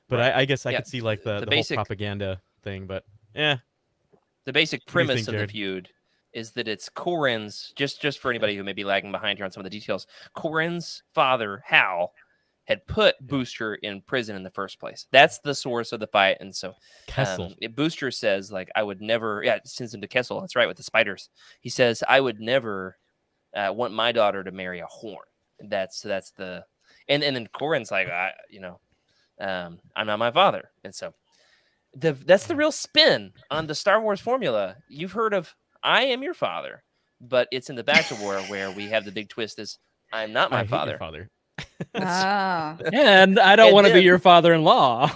But right. I guess I could see like the basic, whole propaganda thing, but yeah. The basic premise of the feud is that it's Corrin's, just for anybody who may be lagging behind here on some of the details, Corrin's father, Hal, had put Booster in prison in the first place. That's the source of the fight. And so Booster says, like, I would never, sends him to Kessel. That's right, with the spiders. He says, I would never want my daughter to marry a Horn. That's the, and then Corrin's like, I'm not my father. And so that's the real spin on the Star Wars formula. You've heard of I am your father, but it's in the Bacta War where we have the big twist is I'm not my father. And I don't want to be your father-in-law.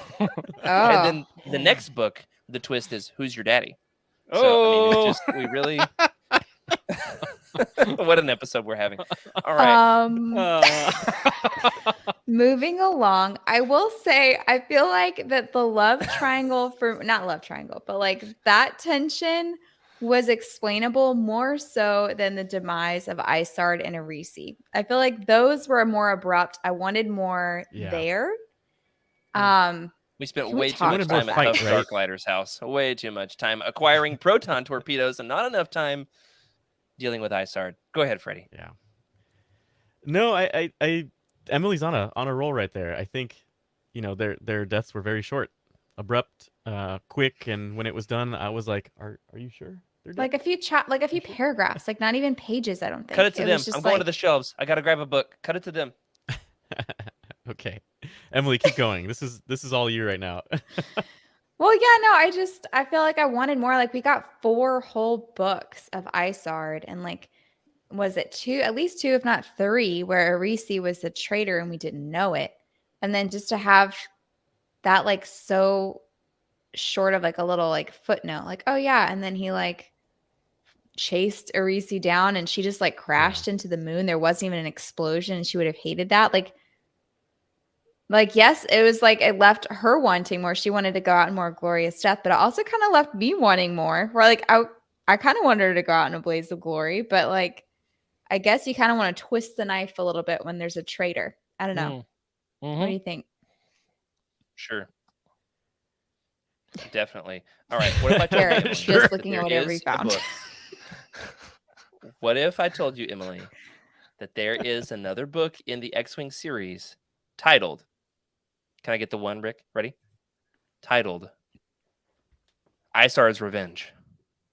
And then the next book, the twist is who's your daddy? So it's just we really what an episode we're having. All right. Moving along, I will say I feel like that the love triangle not love triangle, but like that tension was explainable more so than the demise of Isard and Arisi. I feel like those were more abrupt. I wanted more there. We spent way too much time at Darklighter's house. Way too much time acquiring proton torpedoes and not enough time dealing with Isard. Go ahead, Freddie. Yeah. No, I Emily's on a roll right there. I think, their deaths were very short, abrupt, quick, and when it was done, I was like, "Are you sure?" Like a few paragraphs, like not even pages. I don't think. Cut it to them. I'm going to the shelves. I got to grab a book. Cut it to them. Okay, Emily, keep going. This is all you right now. Well, yeah, no, I feel like I wanted more. Like, we got 4 whole books of Isard, and like, was it 2, at least 2, if not 3, where Arisi was the traitor and we didn't know it. And then just to have that like so short of like a little like footnote, like, oh yeah, and then he like chased Arisi down and she just like crashed into the moon. There wasn't even an explosion and she would have hated that. Like, yes, it was like it left her wanting more. She wanted to go out in more glorious death, but it also kind of left me wanting more. Where like I kind of wanted her to go out in a blaze of glory, but like I guess you kind of want to twist the knife a little bit when there's a traitor. I don't know. What do you think? Sure. Definitely. All right. What if I told Jared, you, just Emily, that looking at there whatever is you a found. book? What if I told you, Emily, that there is another book in the X-Wing series titled, can I get the one, Rick? Ready? Titled Isar's Revenge.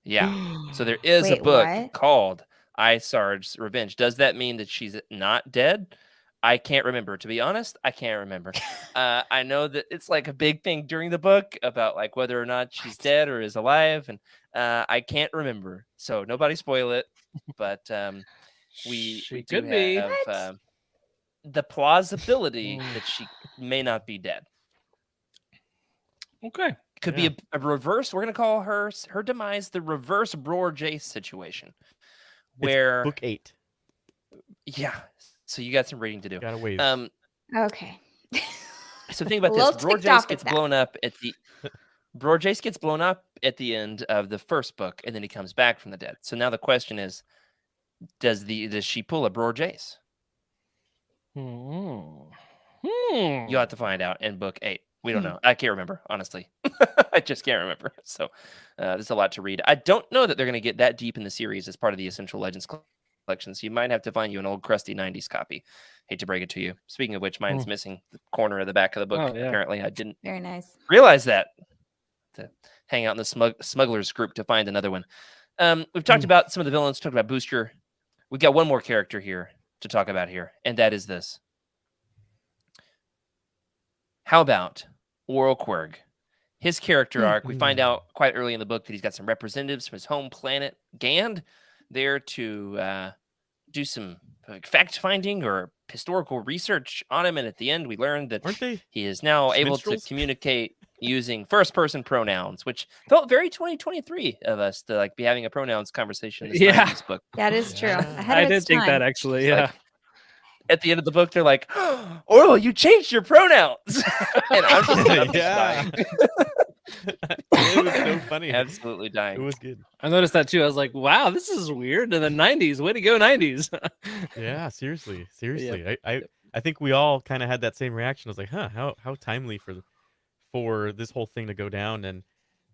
Yeah. So there is a Wait, book what? called Isar's Revenge. Does that mean that she's not dead? I can't remember. To be honest, I can't remember. I know that it's like a big thing during the book about like whether or not she's dead or is alive, and I can't remember. So nobody spoil it. But we She do could be. have What? the plausibility that she may not be dead. Okay. Could be a reverse. We're gonna call her demise the reverse Bror Jace situation, where Book 8. yeah. So you got some reading to do. Gotta wait. Okay. So think about Little this: Bror ticked off Jace gets at that. blown up at the Bror Jace gets blown up at the end of the first book, and then he comes back from the dead. So now the question is, does she pull a Bror Jace? Hmm. You'll have to find out in book 8. We don't know. I can't remember, honestly. I just can't remember. So there's a lot to read. I don't know that they're going to get that deep in the series as part of the Essential Legends collection. So you might have to find you an old crusty 90s copy. Hate to break it to you. Speaking of which, mine's missing the corner of the back of the book. Oh, yeah. Apparently, I didn't Very nice. realize that. To hang out in the smugglers group to find another one. We've talked about some of the villains. Talked about Booster. We've got one more character here to talk about here, and that is this. How about Oral Quirg? His character arc, we find out quite early in the book that he's got some representatives from his home planet, Gand, there to do some fact-finding or historical research on him. And at the end, we learned that he is now able to communicate using first-person pronouns, which felt very 2023 of us to like be having a pronouns conversation in this book. That is true. I did think that actually. Yeah. Like, at the end of the book, they're like, "Oral, you changed your pronouns," and I'm just dying. It was so funny. Absolutely dying. It was good. I noticed that too. I was like, "Wow, this is weird." In the '90s, way to go, '90s. Yeah, seriously. I think we all kind of had that same reaction. I was like, "Huh, how timely for this whole thing to go down." And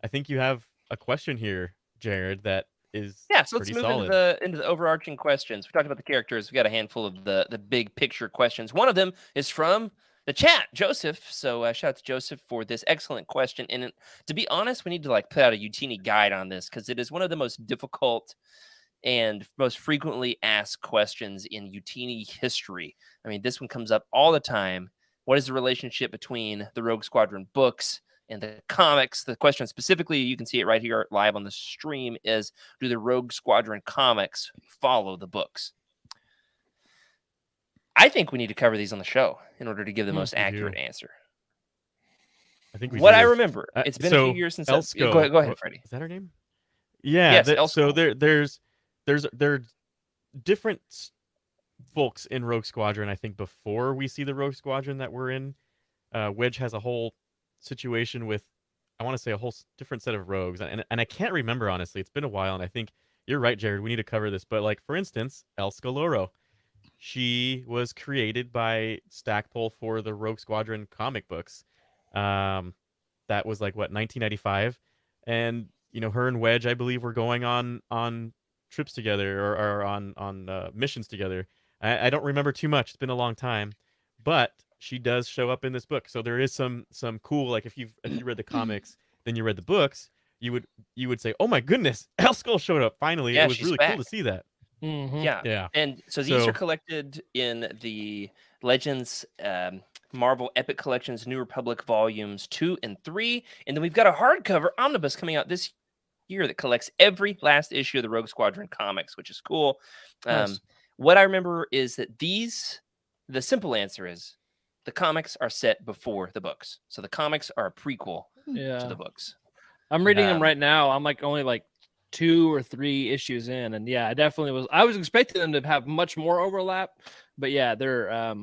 I think you have a question here, Jared, that is so let's move solid. into the overarching questions. We talked about the characters. We got a handful of the big picture questions. One of them is from the chat, Joseph. So shout out to Joseph for this excellent question. And to be honest, we need to like put out a Utini guide on this because it is one of the most difficult and most frequently asked questions in Utini history. I mean, this one comes up all the time. What is the relationship between the Rogue Squadron books and the comics? The question specifically, you can see it right here live on the stream, is do the Rogue Squadron comics follow the books? I think we need to cover these on the show in order to give the most accurate answer. I think I remember, it's been a few years since. Elsko, go ahead, Freddie. Is that her name? Yeah. Yes, so there's different folks in Rogue Squadron. I think before we see the Rogue Squadron that we're in, Wedge has a whole situation with, I want to say, a whole different set of rogues, and I can't remember, honestly. It's been a while, and I think you're right, Jared. We need to cover this. But like, for instance, Elskaloro. She was created by Stackpole for the Rogue Squadron comic books. That was like, what, 1995? And, her and Wedge, I believe, were going on trips together or on missions together. I don't remember too much. It's been a long time. But she does show up in this book. So there is some cool, like, if you read the comics, then you read the books, you would say, oh my goodness, Elskal showed up finally. Yeah, it was really cool to see that. Mm-hmm. Yeah. And so these are collected in the Legends Marvel Epic Collections New Republic Volumes 2 and 3. And then we've got a hardcover omnibus coming out this year that collects every last issue of the Rogue Squadron comics, which is cool. Nice. What I remember is that the simple answer is the comics are set before the books. So the comics are a prequel to the books. I'm reading them right now. I'm like only like 2 or 3 issues in, and yeah, I definitely was. I was expecting them to have much more overlap, but yeah, there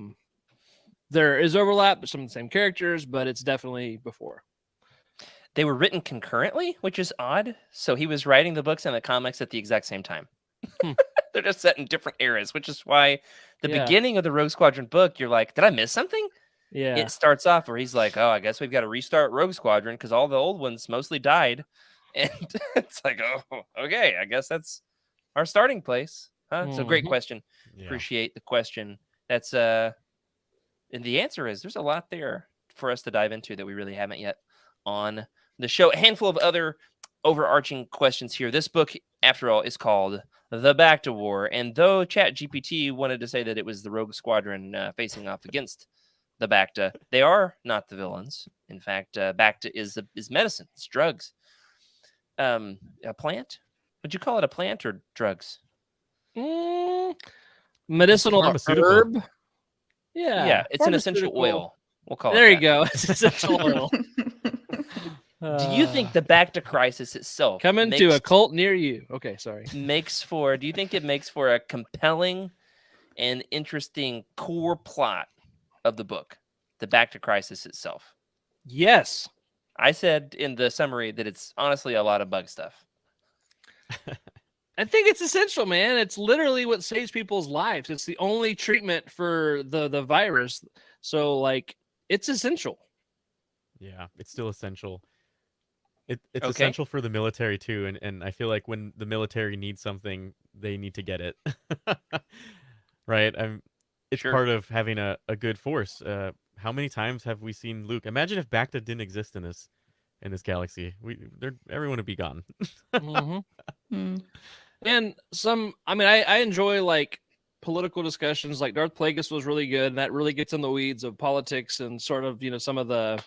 is overlap, some of the same characters, but it's definitely before. They were written concurrently, which is odd. So he was writing the books and the comics at the exact same time. They're just set in different eras, which is why the beginning of the Rogue Squadron book, you're like, did I miss something? Yeah. It starts off where he's like, oh, I guess we've got to restart Rogue Squadron because all the old ones mostly died. And it's like, oh, okay, I guess that's our starting place. Huh? So great question. Yeah. Appreciate the question. That's and the answer is there's a lot there for us to dive into that we really haven't yet on the show. A handful of other overarching questions here. This book, after all, is called The Bacta War. And though ChatGPT wanted to say that it was the Rogue Squadron facing off against the Bacta, they are not the villains. In fact, Bacta is medicine. It's drugs. A plant? Would you call it a plant or drugs? Medicinal herb. Yeah, it's an essential oil. We'll call it there that. you go. It's essential oil. Do you think the Bacta crisis itself coming to a cult near you? Okay, sorry. Do you think it makes for a compelling and interesting core plot of the book, the Bacta crisis itself? Yes. I said in the summary that it's honestly a lot of bug stuff. I think it's essential, man. It's literally what saves people's lives. It's the only treatment for the virus. So, like, it's essential. Yeah, it's still essential. It's essential for the military too, and I feel like when the military needs something, they need to get it. Right? It's part of having a good force. How many times have we seen Luke? Imagine if Bacta didn't exist in this galaxy. Everyone would be gone. And I enjoy like political discussions. Like Darth Plagueis was really good, and that really gets in the weeds of politics and sort of, some of the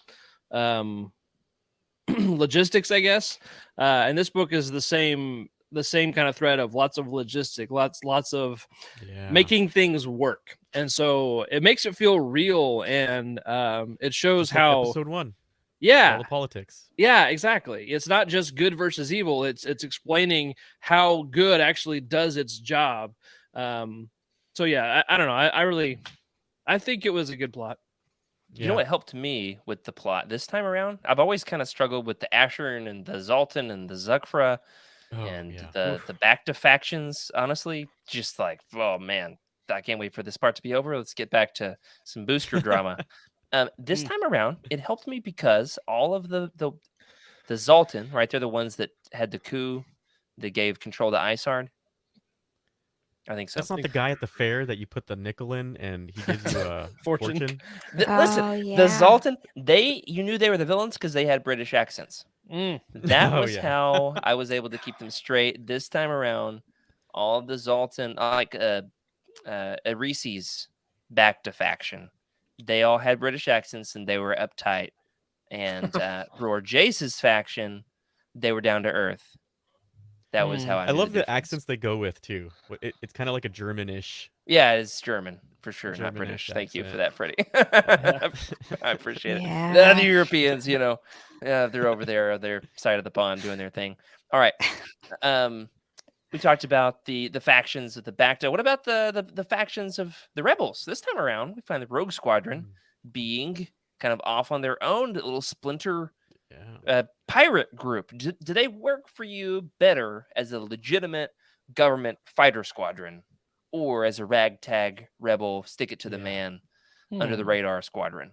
logistics, I guess. And this book is the same kind of thread of lots of logistic, lots of making things work. And so it makes it feel real, and it shows just like how episode 1. Yeah. All the politics. Yeah, exactly. It's not just good versus evil. It's explaining how good actually does its job. So yeah, I don't know. I think it was a good plot. You know what helped me with the plot this time around? I've always kind of struggled with the Asheron and the Zoltan and the Zukfra the Bacta factions, honestly. Just like, oh man, I can't wait for this part to be over. Let's get back to some booster drama. This time around, it helped me because all of the Zoltan, right? They're the ones that had the coup that gave control to Isard. I think so. That's not the guy at the fair that you put the nickel in and he gives you a fortune. Listen, the Zoltan, you knew they were the villains because they had British accents. That was how I was able to keep them straight. This time around, all of the Zoltan, like Reese's Bacta faction, they all had British accents and they were uptight. And Roar Jace's faction, they were down to earth. That was how I love the accents they go with too. It's kind of like a Germanish. Yeah, it's German for sure, not British. Thank you for that, Freddie. I appreciate it. The Europeans, they're over there on their side of the pond doing their thing. All right. We talked about the factions of the Bacta. What about the factions of the rebels? This time around, we find the Rogue Squadron being kind of off on their own, little splinter pirate group. Do they work for you better as a legitimate government fighter squadron or as a ragtag rebel, stick it to the man under the radar squadron?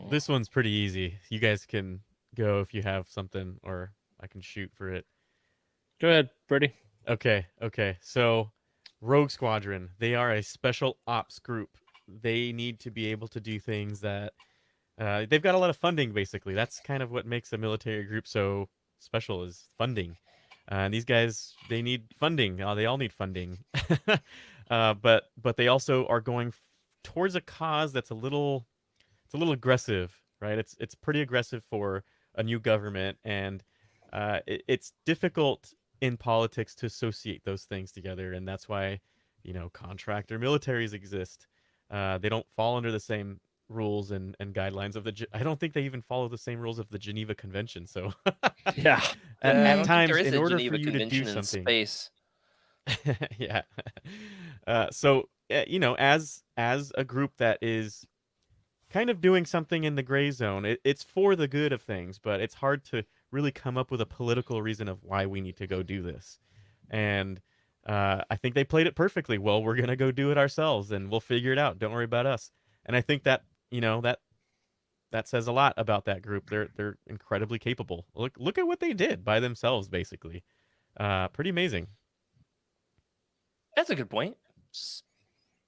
This one's pretty easy. You guys can go if you have something, or I can shoot for it. Go ahead, Freddie. Okay. So Rogue Squadron, they are a special ops group. They need to be able to do things that they've got a lot of funding, basically. That's kind of what makes a military group so special, is funding. And these guys, they need funding. They all need funding. But they also are going towards a cause that's a little aggressive, right? It's pretty aggressive for a new government, and it's difficult in politics to associate those things together, and that's why contractor militaries exist. They don't fall under the same rules and guidelines of I don't think they even follow the same rules of the Geneva Convention. So Yeah. I at don't think times, there is in a order Geneva for you to do Convention in something, space. yeah. So as a group that is kind of doing something in the gray zone, it's for the good of things, but it's hard to really come up with a political reason of why we need to go do this. And I think they played it perfectly. Well, we're gonna go do it ourselves, and we'll figure it out. Don't worry about us. And I think that that says a lot about that group. They're incredibly capable. Look at what they did by themselves, basically. Pretty amazing. That's a good point.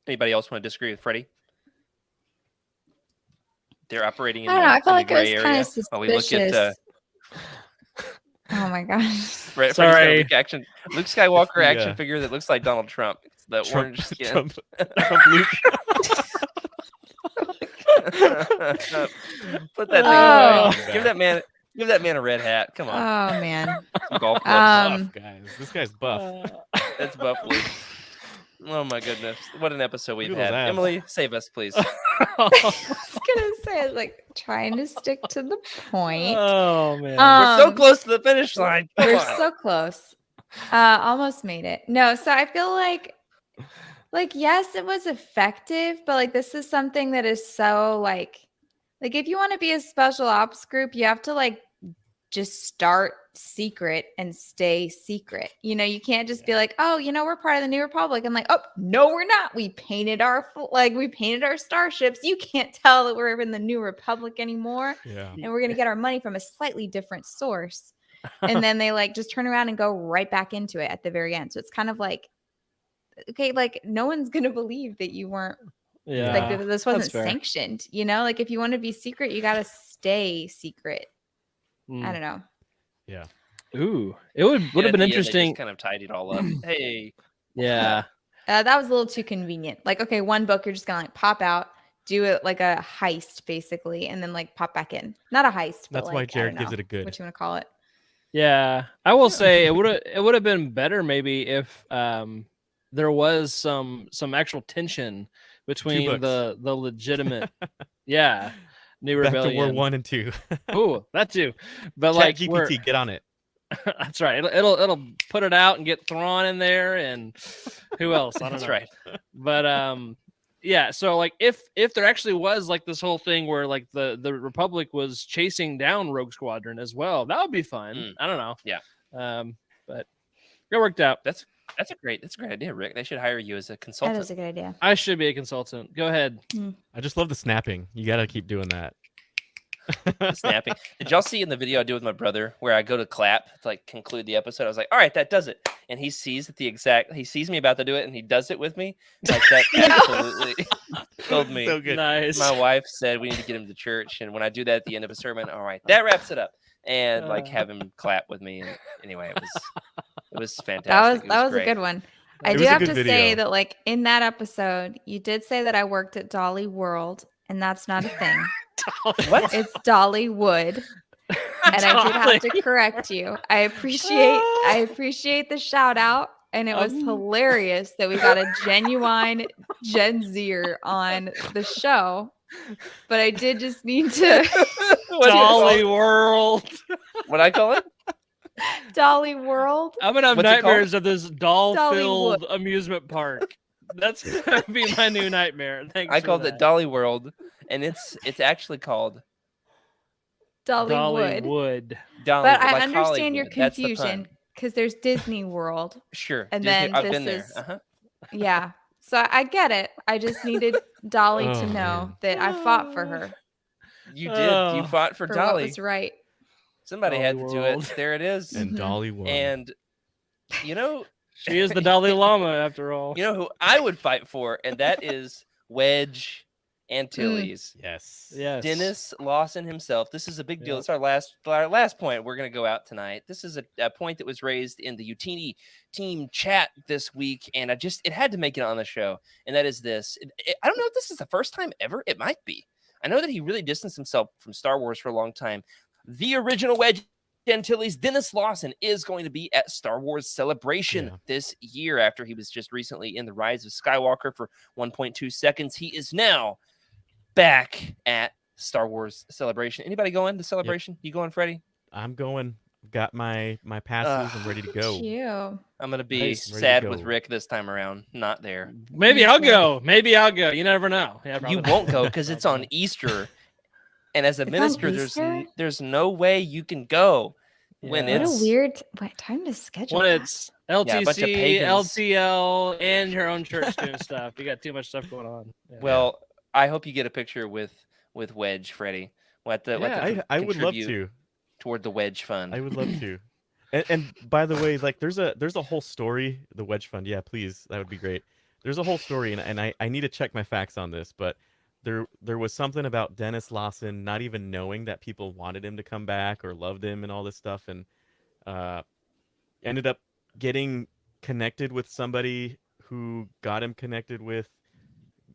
Anybody else want to disagree with Freddie? They're operating in I don't know. I the feel like it gray was kind area. of While we look suspicious. at Oh my gosh. Freddie's got a Sorry. Luke Skywalker The, action figure that looks like Donald Trump. It's the orange skin. Trump Luke. Put that thing Oh. away. Give that man a red hat. Come on. Oh man. Some golf clubs. Buff, guys. This guy's buff. That's buff Luke. Oh my goodness. What an episode we've Look at had. those abs. Emily, save us, please. I was gonna say, like, trying to stick to the point. Oh man. We're so close to the finish line. Come We're on. so close. Almost made it. No, so I feel like yes, it was effective, but like this is something that is so like if you want to be a special ops group, you have to like just start secret and stay secret. You can't just be like, oh, we're part of the New Republic. I'm like, oh no, we're not. We painted our starships. You can't tell that we're in the New Republic anymore. Yeah. And we're gonna get our money from a slightly different source. And then they like just turn around and go right back into it at the very end. So it's kind of like, okay, like no one's gonna believe that you weren't Yeah. like that this wasn't that's fair. sanctioned. Like if you want to be secret, you gotta stay secret. Mm. I don't know. Yeah. Ooh, it would have been They interesting. just kind of tidied it all up. Hey. Yeah. That was a little too convenient. Like, okay, one book you're just gonna like pop out, do it like a heist basically, and then like pop back in. Not a heist. But That's why like, I Jared don't gives know it a good. what you want to call it. Yeah, I will say it would have been better maybe if there was some actual tension between books. the legitimate New Bacta Rebellion. War 1 and 2. Oh, that too. But Chat like GPT, get on it. that's right. It'll put it out and get Thrawn in there and who else? I don't That's know. right. But yeah, so like if there actually was like this whole thing where like the Republic was chasing down Rogue Squadron as well, that would be fun. I don't know. Yeah. But it worked out. That's a great idea, Rick. They should hire you as a That consultant. is a good idea. I should be a consultant. Go ahead. I just love the snapping. You got to keep doing that. Snapping. Did y'all see in the video I do with my brother where I go to clap to like conclude the episode? I was like, all right, that does it. And he sees me about to do it and he does it with me. Like that absolutely killed me. So good. Nice. My wife said we need to get him to church. And when I do that at the end of a sermon, all right, that wraps it up. And like have him clap with me. And anyway, it was fantastic. That was a great. good one. I It do was a have good to say video. that like in that episode, you did say that I worked at Dolly World, and that's not a thing. What? It's Dollywood. And I did have to correct you. I appreciate the shout out. And it was hilarious that we got a genuine Gen Zer on the show. But I did just need to Dolly World. What I call it? Dolly World. I'm gonna have What's it called? nightmares of this doll-filled Dollywood. amusement park. That's gonna be my new nightmare. Thanks. I for called that. it Dolly World, and it's actually called Dollywood. Dollywood. Dolly. But I like understand your Hollywood. That's the confusion pun. because there's Disney World. Sure. And Disney- then I've this been there. is- Uh-huh. Yeah. So I get it. I just needed Dolly Oh, to know man. that I fought for her You did. You Oh. fought for for what Dolly. was right. Somebody had to Dolly do World. it. There it is. And Mhm. Dolly won. And you know She is the Dalai Lama after all. who I would fight for, and that is Wedge Antilles. yes. Yes. Dennis Lawson himself. This is a big deal. Yep. It's our last point. We're going to go out tonight. This is a point that was raised in the Utini team chat this week, and it had to make it on the show. And that is this. I don't know if this is the first time ever. It might be. I know that he really distanced himself from Star Wars for a long time. The original Wedge Antilles, Dennis Lawson, is going to be at Star Wars Celebration this year after he was just recently in The Rise of Skywalker for 1.2 seconds. He is now back at Star Wars Celebration. Anybody going to Celebration? You going, Freddie? I'm going. Got my passes. I'm ready to go. You. I'm gonna be Nice. Ready to sad go. with Rick this time around. Not there. Maybe I'll go. Maybe I'll go. You never know. Yeah, You probably won't not. go because it's on Probably Easter, and as a It's on minister, Easter? there's no way you can go when Yeah. What a it's weird time to schedule. when that. it's Yeah, a bunch of LTC, pagans. LTL, and your own church doing stuff. You got too much stuff going on. Yeah. well. I hope you get a picture with Wedge, Freddie. What the Yeah. I would love contribute to. toward the Wedge Fund. I would love to. And by the way, like there's a whole story, the Wedge Fund. Yeah, please, that would be great. There's a whole story, and I need to check my facts on this, but there was something about Dennis Lawson not even knowing that people wanted him to come back or loved him and all this stuff, and ended up getting connected with somebody who got him connected with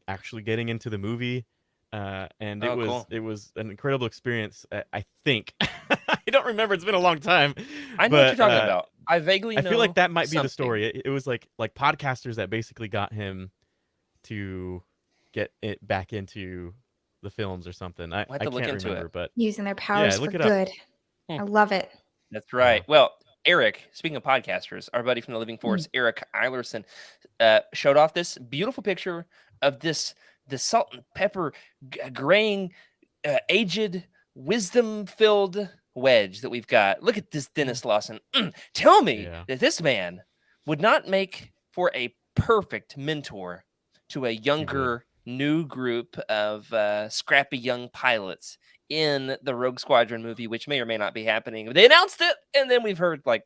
actually getting into the movie. And it was cool. it was an incredible experience. I think I don't remember. It's been a long time. I know what you're but, talking about. I vaguely I know. feel like that might be the something. story. It was like podcasters that basically got him to get it back into the films or something. I We'll have to look can't into remember, it. but Using their powers look for it up. good. I love it. That's right. Well, Eric, speaking of podcasters, our buddy from the Living Force, Eric Eilerson, showed off this beautiful picture of the salt and pepper graying, aged, wisdom-filled Wedge that we've got. Look at this Dennis Lawson. Tell me that this man would not make for a perfect mentor to a younger, new group of scrappy young pilots in the Rogue Squadron movie, which may or may not be happening. They announced it, and then we've heard like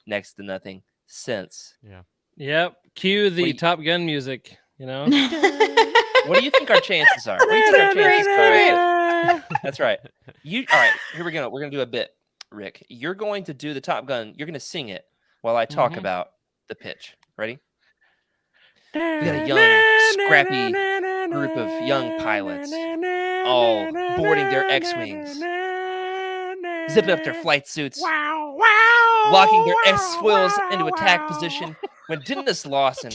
next to nothing since. Yeah. Yep. Cue the Wait. Top Gun music. You know. What do you think our chances are? What do you think our chances are? That's right. All right, here we go. We're gonna do a bit, Rick. You're going to do the Top Gun. You're gonna sing it while I talk about the pitch. Ready? We got a young, scrappy group of young pilots, all boarding their X-wings, zipping up their flight suits, locking their S-foils into attack position. When Dennis Lawson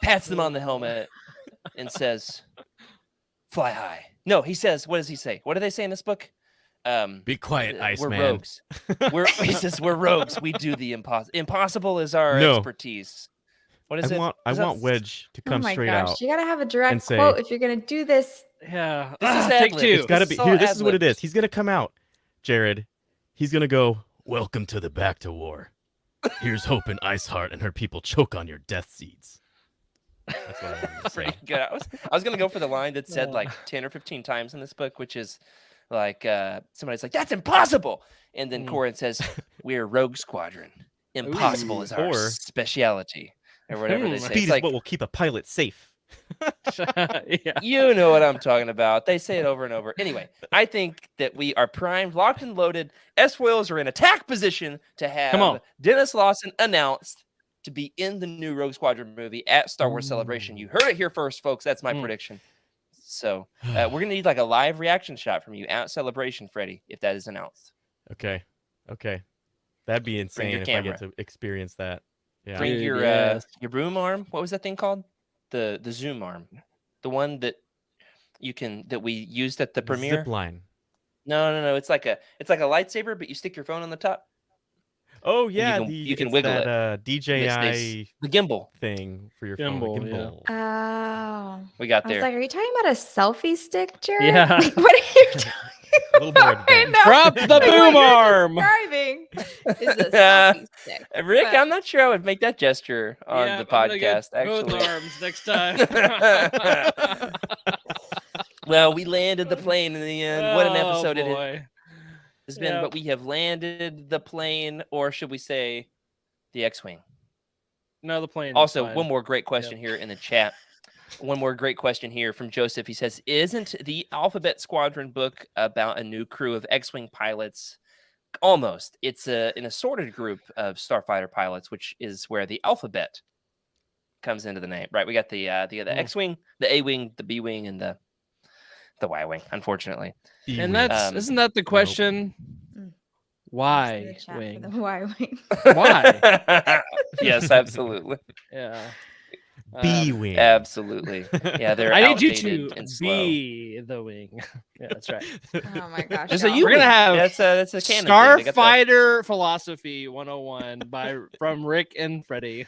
pats them on the helmet and says, "Fly high." No, he says, what does he say? What do they say in this book? Be quiet, We're Iceman. rogues. He says, we're rogues. We do the impossible. Impossible is our No. expertise. What is it? I want Wedge to come oh my straight gosh, out. you gotta have a and direct say- quote if you're gonna do this. Yeah. This is Take ad-lib. two. It's got to be all here. This is what it ad-libbed. is. He's gonna come out, Jared. He's gonna go. Welcome to the Bacta War. Here's hoping Iceheart and her people choke on your death seeds. That's what I wanted to say. Pretty good. I was gonna go for the line that said like 10 or 15 times in this book, which is like somebody's like, "That's impossible," and then Corin says, "We're Rogue Squadron. Impossible is our Or- speciality," or whatever they say. Speed It's is like, what will keep a pilot safe. Yeah. you know what I'm talking about. They say it over and over. Anyway, I think that we are primed, locked, and loaded. S-foils are in attack position to Come on. have Dennis Lawson announced to be in the new Rogue Squadron movie at Star Wars Celebration. You heard it here first, folks. That's my prediction. So we're going to need like a live reaction shot from you at Celebration, Freddie, if that is announced. Okay. That'd be insane your if camera. I get to experience that. Yeah. Bring Dude, your yes. your boom arm. What was that thing called? The zoom arm. The one that we used at the premiere. Zip line. No. It's like a lightsaber, but you stick your phone on the top. Oh yeah, you can it's wiggle that, it. DJI The gimbal. thing for your Gimbal, phone. yeah. Gimbal. Oh. We got I was there. like, are you talking about a selfie stick, Jared? Yeah. Like, what are you talking A little more about right advanced. now? Drop the Like, what boom you're arm. describing is a selfie stick. Rick, but- I'm not sure I would make that gesture on Yeah, the I'm gonna get podcast. both Actually, arms next time. well, we landed the plane in the end. What an episode it boy. has been! Yeah. But we have landed the plane, or should we say, the X-wing? No, the plane. is Also, fine. one more great question here in the chat. One more great question here from Joseph. He says, "Isn't the Alphabet Squadron book about a new crew of X-wing pilots?" Almost. It's an assorted group of starfighter pilots, which is where the alphabet comes into the name. Right? We got the X-wing, the A-wing, the B-wing, and the Y-wing. Unfortunately, And that's isn't that the question? Why In the chat for wing? the Y wing. Why? Yes, absolutely. Yeah. B-wing. Absolutely. Yeah, they're I need you outdated to and slow. be the wing. Yeah, that's right. Oh my gosh. There's a y'all. U We're gonna wing. have That's a canon thing. They got the- Starfighter Philosophy 101 from Rick and Freddie.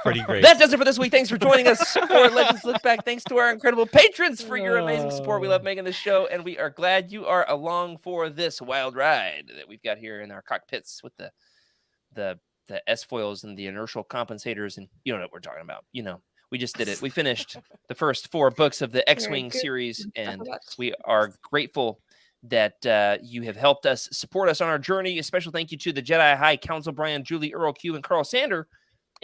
Pretty great. That does it for this week. Thanks for joining us for Legends Look Back. Thanks to our incredible patrons for your amazing support. We love making this show, and we are glad you are along for this wild ride that we've got here in our cockpits with the S-foils and the inertial compensators, and you know what we're talking about. You know, we just did it. We finished the first 4 books of the X-Wing series, and we are grateful that you have helped us support us on our journey. A special thank you to the Jedi High Council, Brian, Julie, Earl Q, and Carl Sander,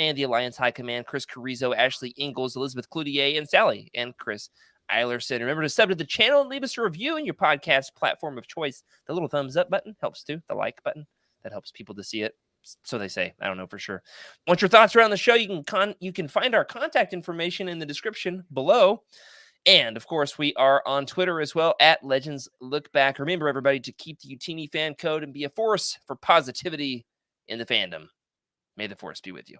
and the Alliance High Command, Chris Carrizo, Ashley Ingalls, Elizabeth Cloutier, and Sally, and Chris Eilerson. Remember to sub to the channel and leave us a review in your podcast platform of choice. The little thumbs up button helps too. The like button, that helps people to see it. So they say. I don't know for sure. Want your thoughts around the show? You can find our contact information in the description below. And of course, we are on Twitter as well at Legends Look Back. Remember, everybody, to keep the Utini fan code and be a force for positivity in the fandom. May the force be with you.